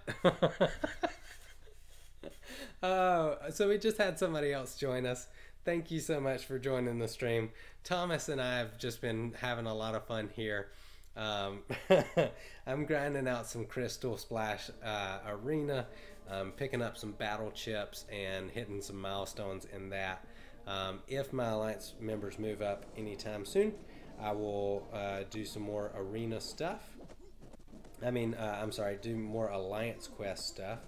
Oh, so we just had somebody else join us. Thank you so much for joining the stream. Thomas and I have just been having a lot of fun here. Um, I'm grinding out some Crystal Splash Arena, picking up some battle chips and hitting some milestones in that. If my Alliance members move up anytime soon, I will do some more arena stuff. I'm sorry, do more Alliance quest stuff.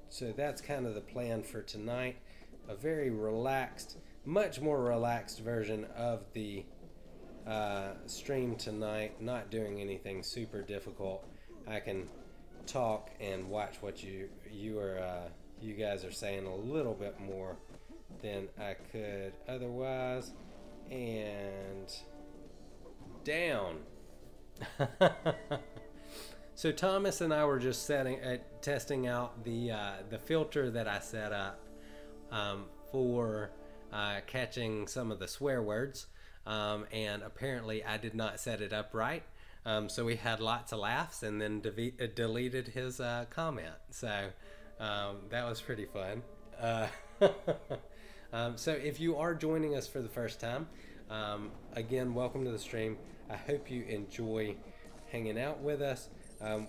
So that's kind of the plan for tonight. A very relaxed, much more relaxed version of the stream tonight. Not doing anything super difficult. I can talk and watch what you guys are saying a little bit more than I could otherwise. And down. So Thomas and I were just testing out the filter that I set up for catching some of the swear words, and apparently I did not set it up right. So we had lots of laughs, and then deleted his comment. So that was pretty fun. So if you are joining us for the first time, again, welcome to the stream. I hope you enjoy hanging out with us.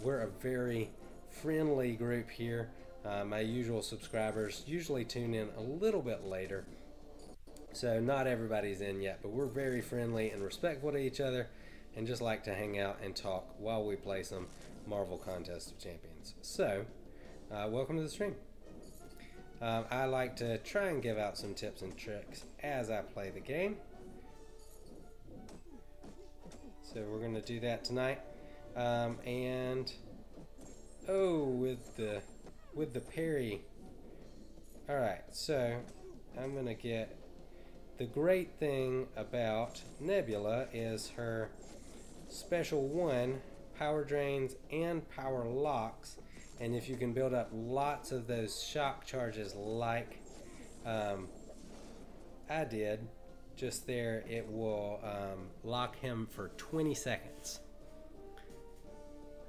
We're a very friendly group here. My usual subscribers usually tune in a little bit later, so not everybody's in yet, but we're very friendly and respectful to each other and just like to hang out and talk while we play some Marvel Contest of Champions. So welcome to the stream. I like to try and give out some tips and tricks as I play the game, so we're going to do that tonight. And oh, with the parry. All right, so I'm gonna get, the great thing about Nebula is her special 1 power drains and power locks, and if you can build up lots of those shock charges like I did just there, it will lock him for 20 seconds.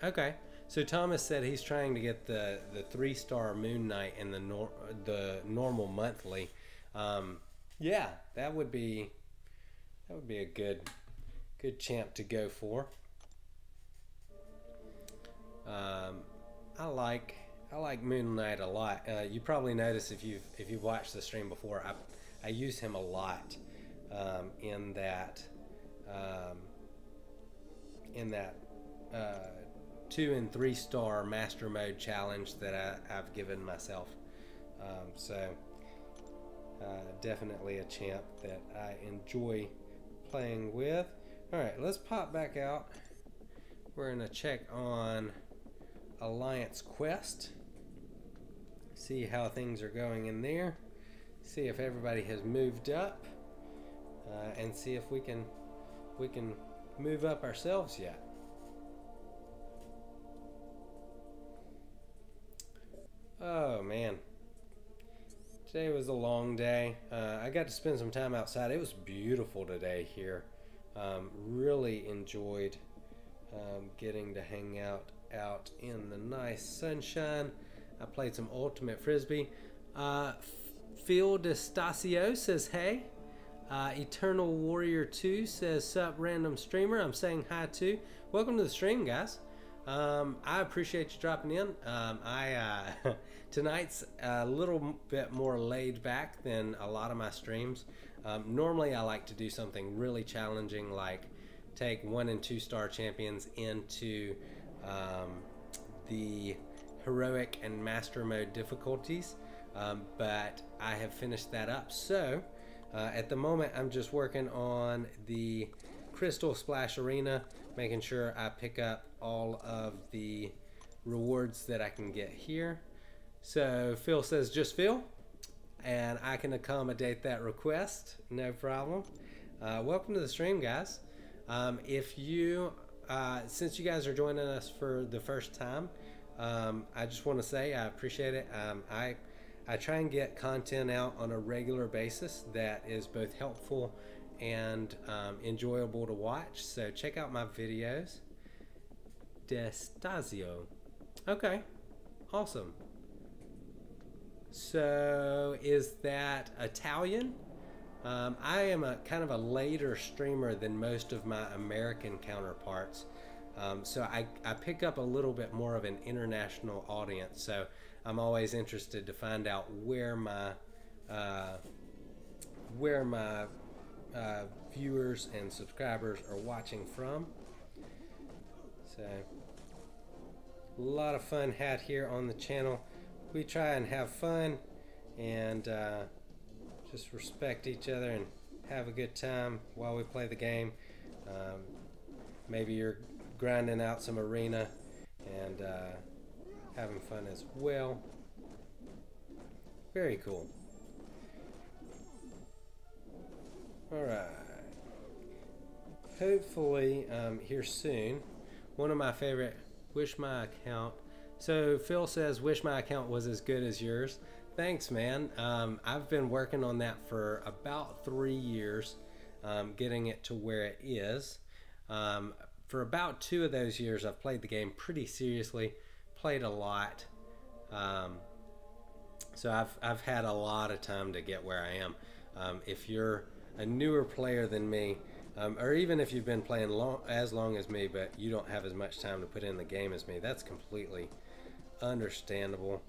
Okay, so Thomas said he's trying to get the 3-star Moon Knight and the normal monthly. Yeah, that would be a good champ to go for. I like Moon Knight a lot. You probably noticed if you've watched the stream before, I use him a lot in that 2- and 3-star Master Mode challenge that I've given myself. So definitely a champ that I enjoy playing with. Alright, let's pop back out. We're going to check on Alliance Quest. See how things are going in there. See if everybody has moved up. And see if we can move up ourselves yet. Oh man, today was a long day. I got to spend some time outside. It was beautiful today here. Really enjoyed getting to hang out in the nice sunshine. I played some Ultimate Frisbee. Phil D'Estacio says hey. Eternal Warrior 2 says sup random streamer. I'm saying hi too. Welcome to the stream, guys. I appreciate you dropping in. Tonight's a little bit more laid back than a lot of my streams. Normally I like to do something really challenging, like take 1- and 2-star champions into the heroic and master mode difficulties, but I have finished that up. So at the moment I'm just working on the Crystal Splash Arena, making sure I pick up all of the rewards that I can get here. So Phil says just Phil, and I can accommodate that request, no problem. Welcome to the stream, guys. If you since you guys are joining us for the first time, I just want to say I appreciate it. I try and get content out on a regular basis that is both helpful and enjoyable to watch. So check out my videos. Destasio. Okay, awesome. So is that Italian? I am a kind of a later streamer than most of my American counterparts. So I pick up a little bit more of an international audience. So I'm always interested to find out where my viewers and subscribers are watching from. So a lot of fun had here on the channel. We try and have fun and just respect each other and have a good time while we play the game. Maybe you're grinding out some arena and having fun as well. Very cool. Alright. Hopefully here soon. One of my favorite, wish my account. So Phil says, wish my account was as good as yours. Thanks, man. I've been working on that for about 3 years, getting it to where it is. For about 2 of those years, I've played the game pretty seriously, played a lot. So I've had a lot of time to get where I am. If you're a newer player than me, or even if you've been playing as long as me, but you don't have as much time to put in the game as me, that's completely understandable.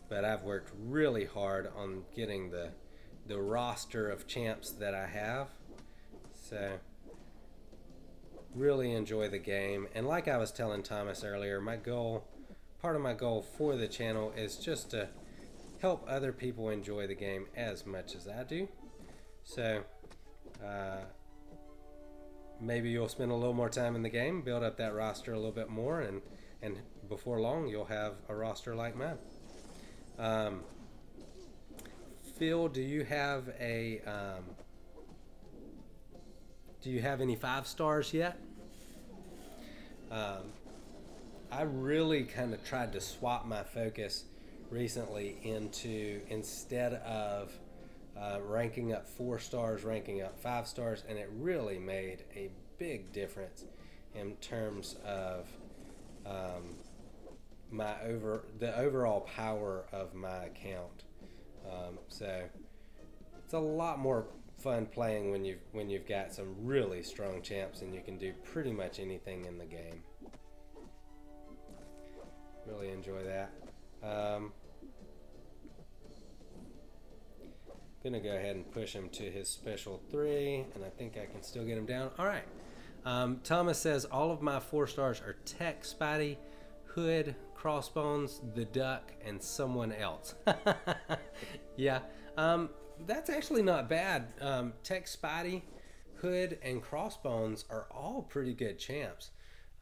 But I've worked really hard on getting the roster of champs that I have. So really enjoy the game. And like I was telling Thomas earlier, part of my goal for the channel is just to help other people enjoy the game as much as I do. So maybe you'll spend a little more time in the game, build up that roster a little bit more, and before long you'll have a roster like mine. Phil, do you have any 5 stars yet? I really kind of tried to swap my focus recently into, instead of ranking up 4 stars, ranking up 5 stars, and it really made a big difference in terms of the overall power of my account. So it's a lot more fun playing when you've got some really strong champs and you can do pretty much anything in the game. Really enjoy that. Gonna go ahead and push him to his special 3, and I think I can still get him down. All right. Thomas says all of my 4 stars are Tech, Spidey, Hood, Crossbones, the Duck, and someone else. Yeah, that's actually not bad. Tech, Spidey, Hood, and Crossbones are all pretty good champs.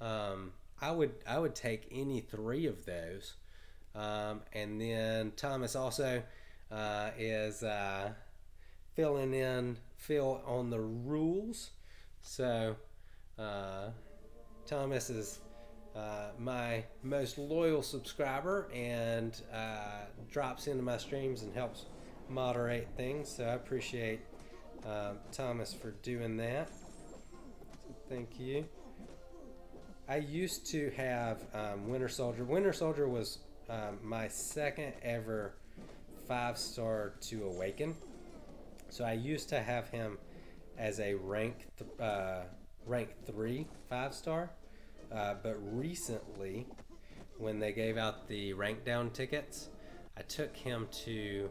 I would take any 3 of those. And then Thomas also is filling in Phil on the rules. So Thomas is my most loyal subscriber and drops into my streams and helps moderate things. So I appreciate Thomas for doing that. So thank you. I used to have Winter Soldier. Winter Soldier was my second ever 5-star to awaken. So I used to have him as a rank 3 5-star. But recently, when they gave out the rank down tickets, I took him to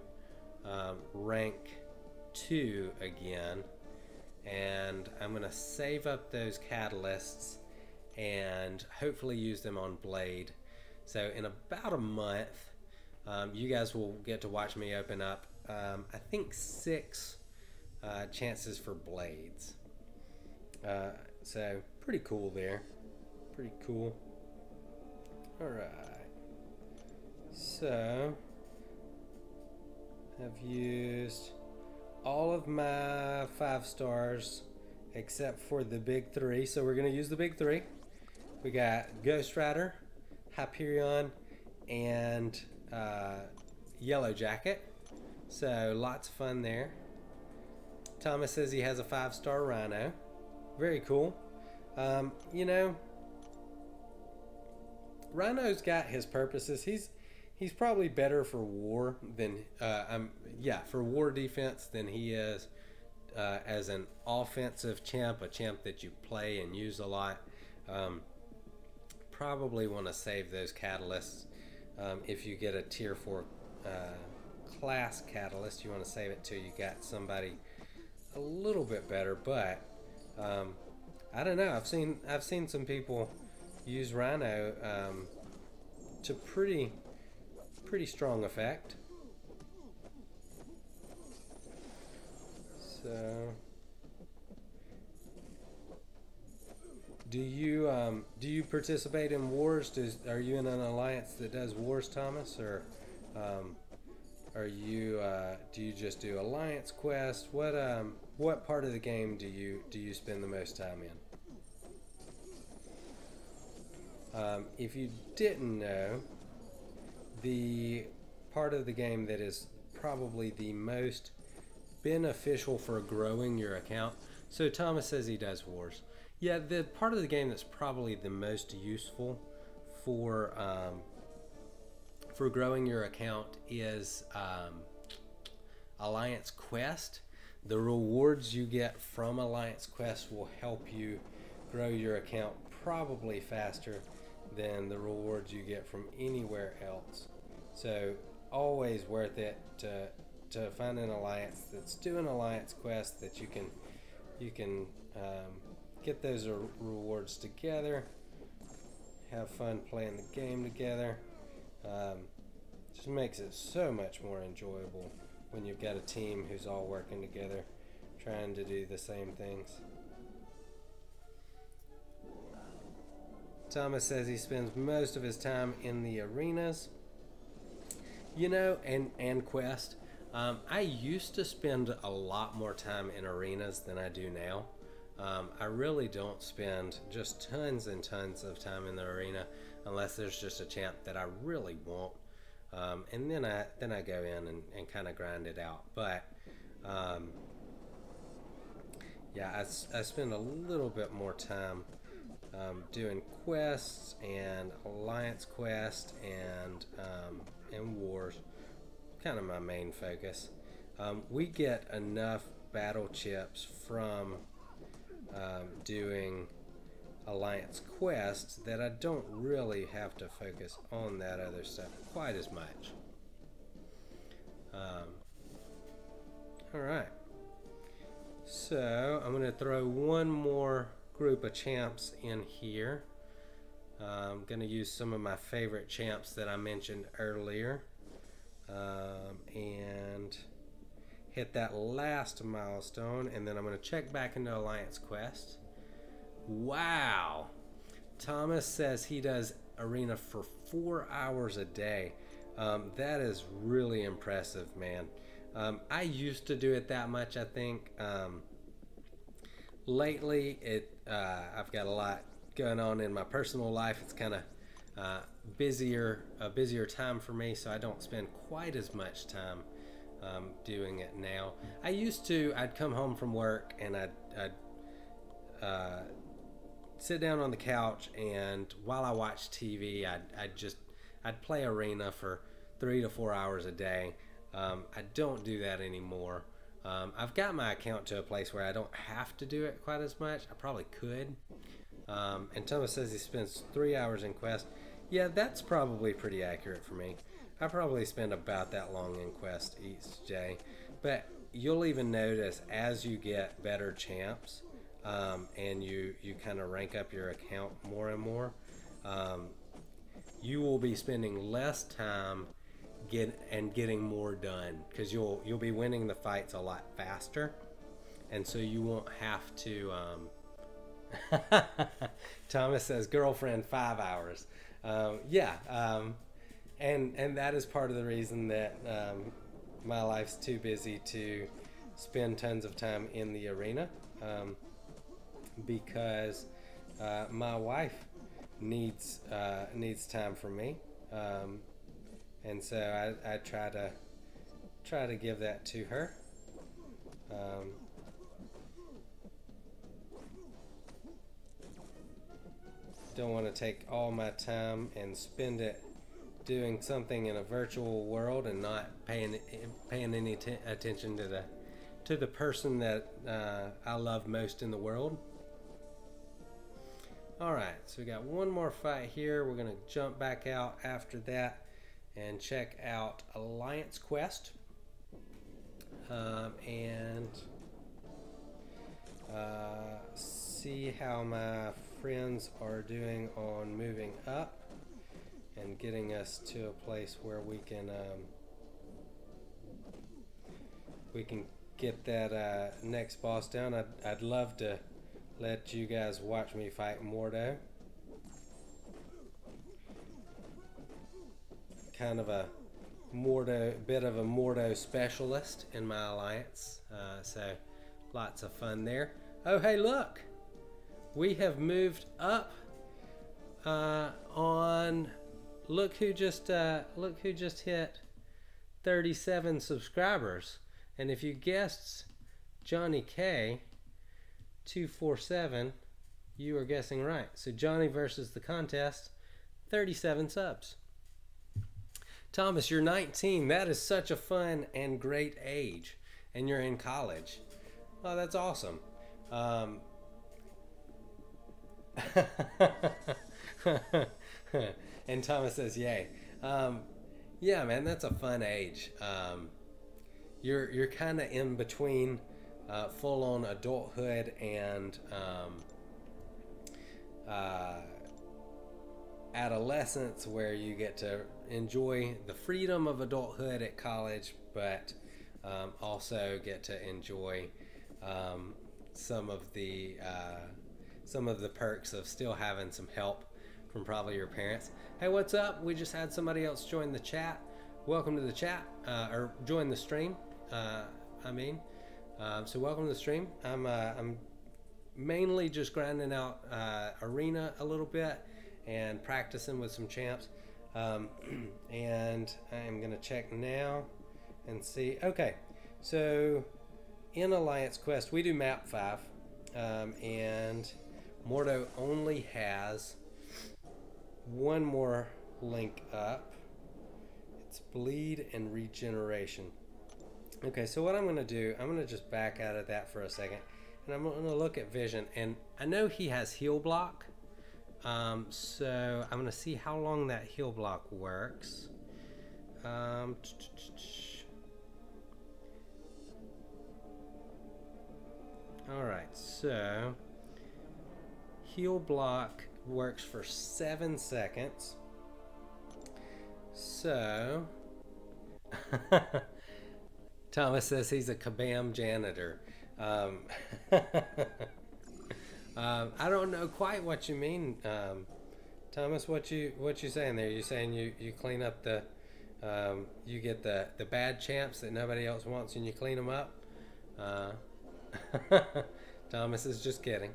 rank 2 again, and I'm gonna save up those catalysts and hopefully use them on Blade. So in about a month, you guys will get to watch me open up I think 6 chances for Blades. So pretty cool there. Pretty cool. Alright. So I've used all of my 5 stars except for the big 3. So we're going to use the big 3. We got Ghost Rider, Hyperion, and Yellow Jacket. So lots of fun there. Thomas says he has a 5-star Rhino. Very cool. You know, Rhino's got his purposes. He's probably better for war than for war defense than he is as an offensive champ, a champ that you play and use a lot. Probably want to save those catalysts. If you get a tier 4 class catalyst, you want to save it till you got somebody a little bit better. But I don't know. I've seen some people use Rhino to pretty strong effect. So, do you participate in wars? Are you in an alliance that does wars, Thomas, or are you do you just do alliance quests? What part of the game do you spend the most time in? If you didn't know, the part of the game that is probably the most beneficial for growing your account. So Thomas says he does wars. Yeah, the part of the game that's probably the most useful for growing your account is Alliance Quest. The rewards you get from Alliance Quest will help you grow your account probably faster than the rewards you get from anywhere else. So always worth it to find an alliance that's doing Alliance Quest that you can get those rewards together, have fun playing the game together. Just makes it so much more enjoyable when you've got a team who's all working together trying to do the same things. Thomas says he spends most of his time in the arenas, you know, and Quest. I used to spend a lot more time in arenas than I do now. I really don't spend just tons and tons of time in the arena unless there's just a champ that I really want. And then I go in and kind of grind it out. But yeah, I spend a little bit more time doing quests and Alliance Quest and wars. Kind of my main focus. We get enough battle chips from doing Alliance Quest that I don't really have to focus on that other stuff quite as much. Alright, so I'm going to throw one more group of champs in here. I'm going to use some of my favorite champs that I mentioned earlier and hit that last milestone, and then I'm going to check back into Alliance Quest. Wow! Thomas says he does arena for 4 hours a day. That is really impressive, man. I used to do it that much, I think. Lately, I've got a lot going on in my personal life. It's kind of a busier time for me, so I don't spend quite as much time doing it now. I used to. I'd come home from work and I'd sit down on the couch, and while I watched TV, I'd play arena for 3 to 4 hours a day. I don't do that anymore. I've got my account to a place where I don't have to do it quite as much. I probably could. And Thomas says he spends 3 hours in Quest. Yeah, that's probably pretty accurate for me. I probably spend about that long in Quest each day. But you'll even notice as you get better champs and you kind of rank up your account more and more, you will be spending less time getting more done, because you'll be winning the fights a lot faster, and so you won't have to Thomas says girlfriend 5 hours. And that is part of the reason that my life's too busy to spend tons of time in the arena, because my wife needs time from me. and so I try to give that to her. Don't want to take all my time and spend it doing something in a virtual world and not paying any attention to the person that I love most in the world. Alright, so we got one more fight here. We're going to jump back out after that and check out Alliance Quest. And see how my friends are doing on moving up and getting us to a place where we can get that next boss down. I'd love to let you guys watch me fight Mordo. Kind of a bit of a Mordo specialist in my alliance, so lots of fun there. Oh hey, look, we have moved up on. Look who just hit 37 subscribers, and if you guessed Johnny K 247, you are guessing right. So Johnny versus the contest, 37 subs. Thomas, you're 19. That is such a fun and great age, and you're in college. Oh, that's awesome. And Thomas says, "Yay." Yeah, man, that's a fun age. You're kind of in between full-on adulthood and adolescence, where you get to enjoy the freedom of adulthood at college, but also get to enjoy some of the perks of still having some help from probably your parents. Hey, what's up? We just had somebody else join the chat. Welcome to the chat, or join the stream. So welcome to the stream. I'm mainly just grinding out Arena a little bit and practicing with some champs. And I'm gonna check now and see. Okay, so in Alliance Quest we do map 5, and Mordo only has one more link up. It's bleed and regeneration. Okay, so what I'm going to do, I'm going to just back out of that for a second, and I'm going to look at vision, and I know he has heal block, so I'm going to see how long that heal block works. Alright, so heal block works for 7 seconds. So Thomas says he's a Kabam janitor. I don't know quite what you mean, Thomas. What you saying there? You saying you clean up the you get the bad champs that nobody else wants and you clean them up? Thomas is just kidding.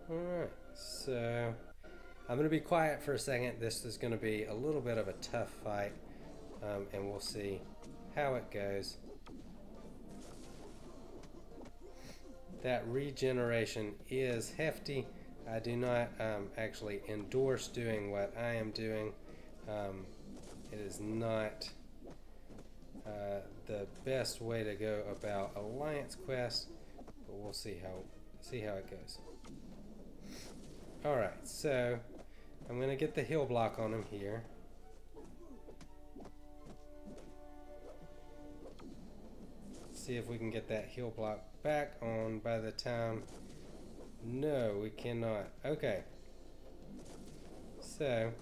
Alright, so I'm going to be quiet for a second. This is going to be a little bit of a tough fight, and we'll see how it goes. That regeneration is hefty. I do not actually endorse doing what I am doing. It is not the best way to go about Alliance Quest, but we'll see how it goes. Alright, so I'm going to get the heal block on him here. See if we can get that heal block back on by the time. No, we cannot. Okay. So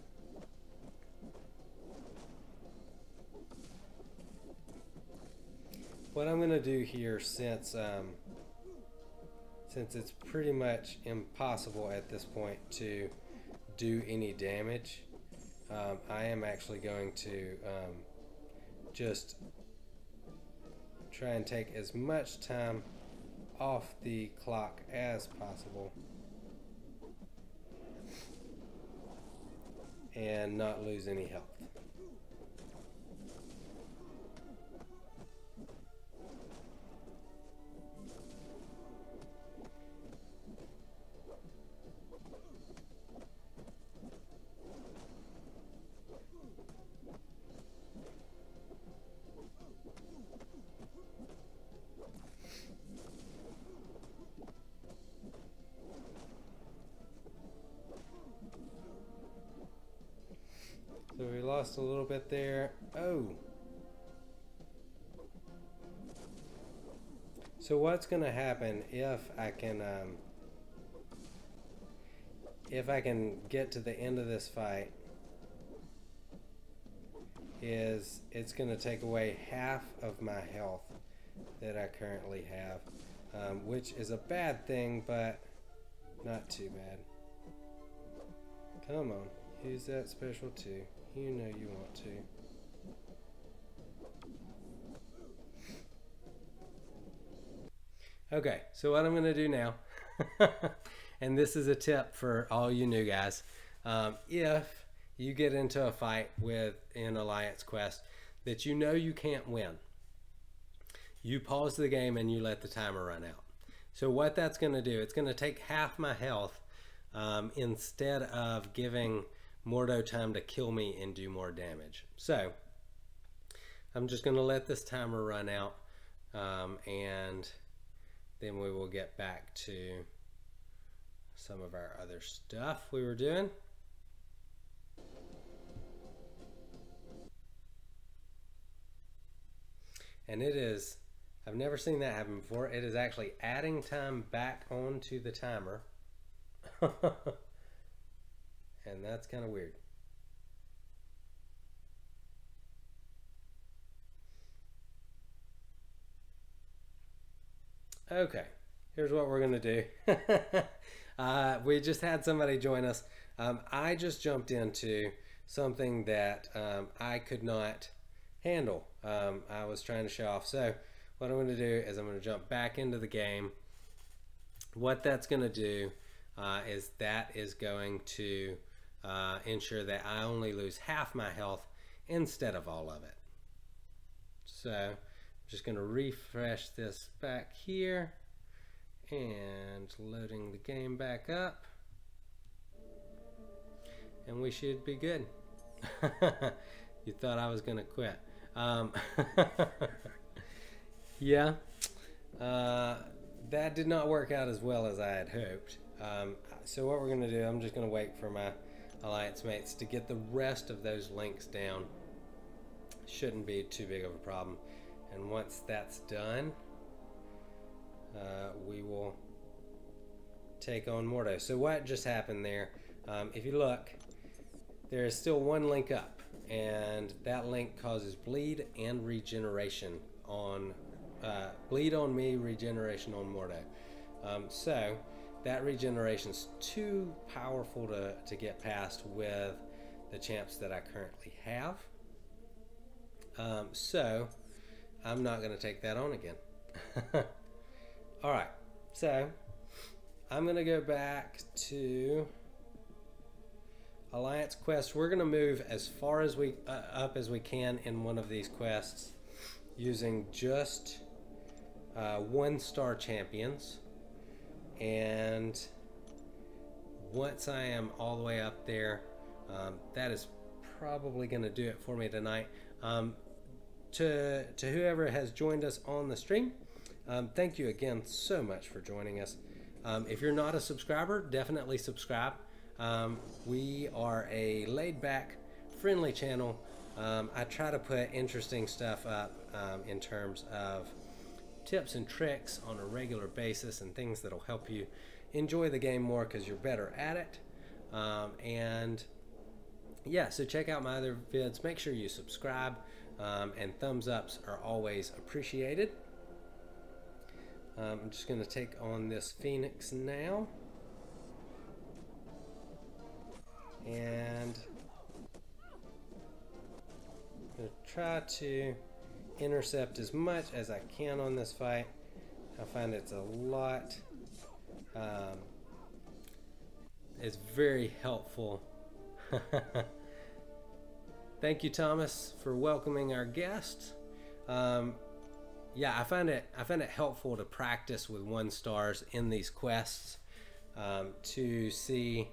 what I'm going to do here, since it's pretty much impossible at this point to do any damage, I am actually going to just try and take as much time off the clock as possible and not lose any health. lost a little bit there. Oh. So what's going to happen if I can get to the end of this fight is it's going to take away half of my health that I currently have, which is a bad thing, but not too bad. Come on, use that special too. You know you want to. Okay, so what I'm going to do now, and this is a tip for all you new guys, if you get into a fight with an Alliance quest that you know you can't win, you pause the game and you let the timer run out. So what that's going to do, it's going to take half my health instead of giving Mordo time to kill me and do more damage. So I'm just going to let this timer run out, and then we will get back to some of our other stuff we were doing. And it is, I've never seen that happen before. It is actually adding time back onto the timer. And that's kind of weird. Okay, here's what we're gonna do. We just had somebody join us. I just jumped into something that I could not handle. I was trying to show off. So what I'm going to do is I'm going to jump back into the game. What that's going to do is that is going to ensure that I only lose half my health instead of all of it. So I'm just going to refresh this back here and loading the game back up, and we should be good. You thought I was going to quit. Yeah, that did not work out as well as I had hoped. So what we're going to do, I'm just going to wait for my Alliance mates to get the rest of those links down. Shouldn't be too big of a problem. And once that's done, we will take on Mordo. So what just happened there, if you look, there is still one link up, and that link causes bleed and regeneration on bleed on me, regeneration on Mordo. So that regeneration is too powerful to get past with the champs that I currently have. So I'm not going to take that on again. Alright, so I'm going to go back to Alliance quest. We're going to move as far as we up as we can in one of these quests using just 1-star champions. And once I am all the way up there, that is probably going to do it for me tonight. To whoever has joined us on the stream, thank you again so much for joining us. If you're not a subscriber, definitely subscribe. We are a laid-back, friendly channel. I try to put interesting stuff up in terms of tips and tricks on a regular basis and things that'll help you enjoy the game more because you're better at it. And yeah, so check out my other vids. Make sure you subscribe, and thumbs ups are always appreciated. I'm just going to take on this Phoenix now. And I'm going to try to intercept as much as I can on this fight. I find it's a lot, it's very helpful. Thank you, Thomas, for welcoming our guest. Yeah, I find it helpful to practice with 1-stars in these quests to see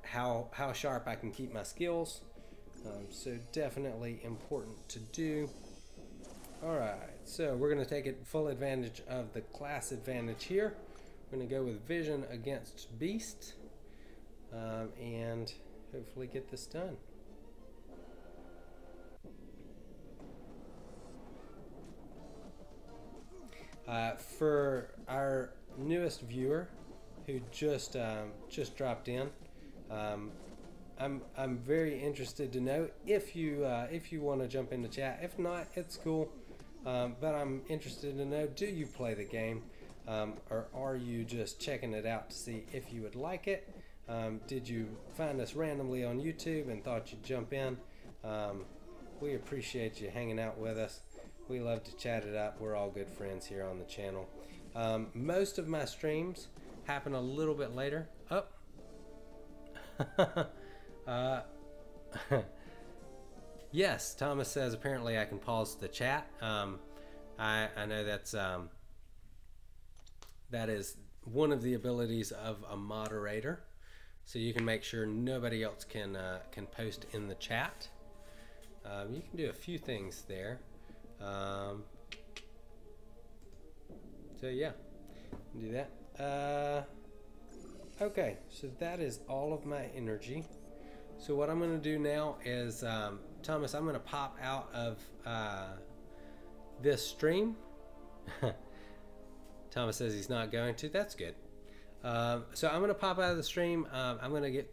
how sharp I can keep my skills. So definitely important to do. Alright, so we're going to take full advantage of the class advantage here. We're going to go with Vision against Beast, and hopefully get this done. For our newest viewer who just dropped in, I'm very interested to know if you want to jump into chat. If not, it's cool. But I'm interested to know: do you play the game, or are you just checking it out to see if you would like it? Did you find us randomly on YouTube and thought you'd jump in? We appreciate you hanging out with us. We love to chat it up. We're all good friends here on the channel. Most of my streams happen a little bit later. Yes, Thomas says apparently I can pause the chat. I know that is one of the abilities of a moderator, so you can make sure nobody else can post in the chat. You can do a few things there. So yeah, do that. Okay, so that is all of my energy. So what I'm going to do now is, Thomas, I'm going to pop out of this stream. Thomas says he's not going to. That's good. So I'm going to pop out of the stream. I'm going to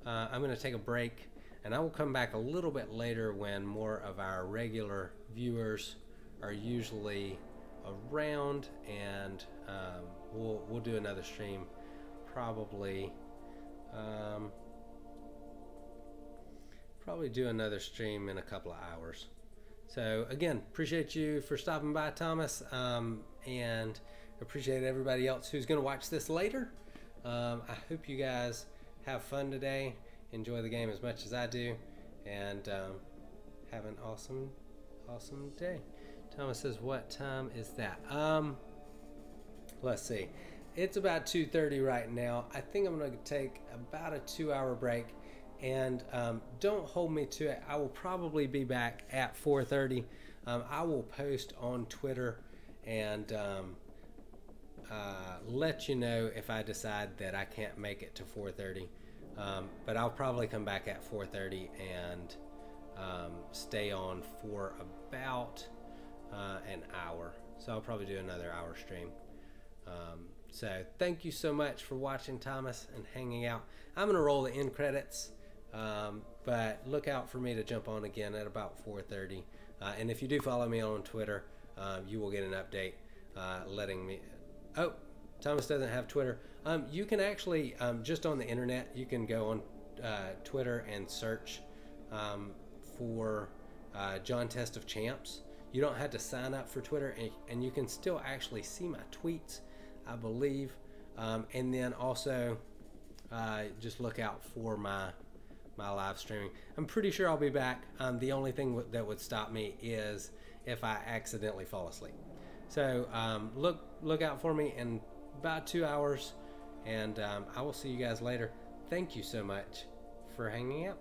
I'm going to take a break. And I will come back a little bit later when more of our regular viewers are usually around, and we'll do another stream probably do another stream in a couple of hours. So again, appreciate you for stopping by, Thomas, and appreciate everybody else who's going to watch this later. I hope you guys have fun today. Enjoy the game as much as I do, and have an awesome day. Thomas says, what time is that? Let's see. It's about 2:30 right now. I think I'm going to take about a 2-hour break, and don't hold me to it. I will probably be back at 4:30. I will post on Twitter and let you know if I decide that I can't make it to 4:30. But I'll probably come back at 4:30 and stay on for about an hour. So I'll probably do another hour stream. So thank you so much for watching, Thomas, and hanging out. I'm going to roll the end credits, but look out for me to jump on again at about 4:30. And if you do follow me on Twitter, you will get an update letting me... Oh, Thomas doesn't have Twitter. You can actually, just on the internet, you can go on Twitter and search for John Test of Champs. You don't have to sign up for Twitter, and you can still actually see my tweets, I believe. And then also just look out for my live streaming. I'm pretty sure I'll be back. The only thing that would stop me is if I accidentally fall asleep. So look out for me in about 2 hours, and I will see you guys later. Thank you so much for hanging out.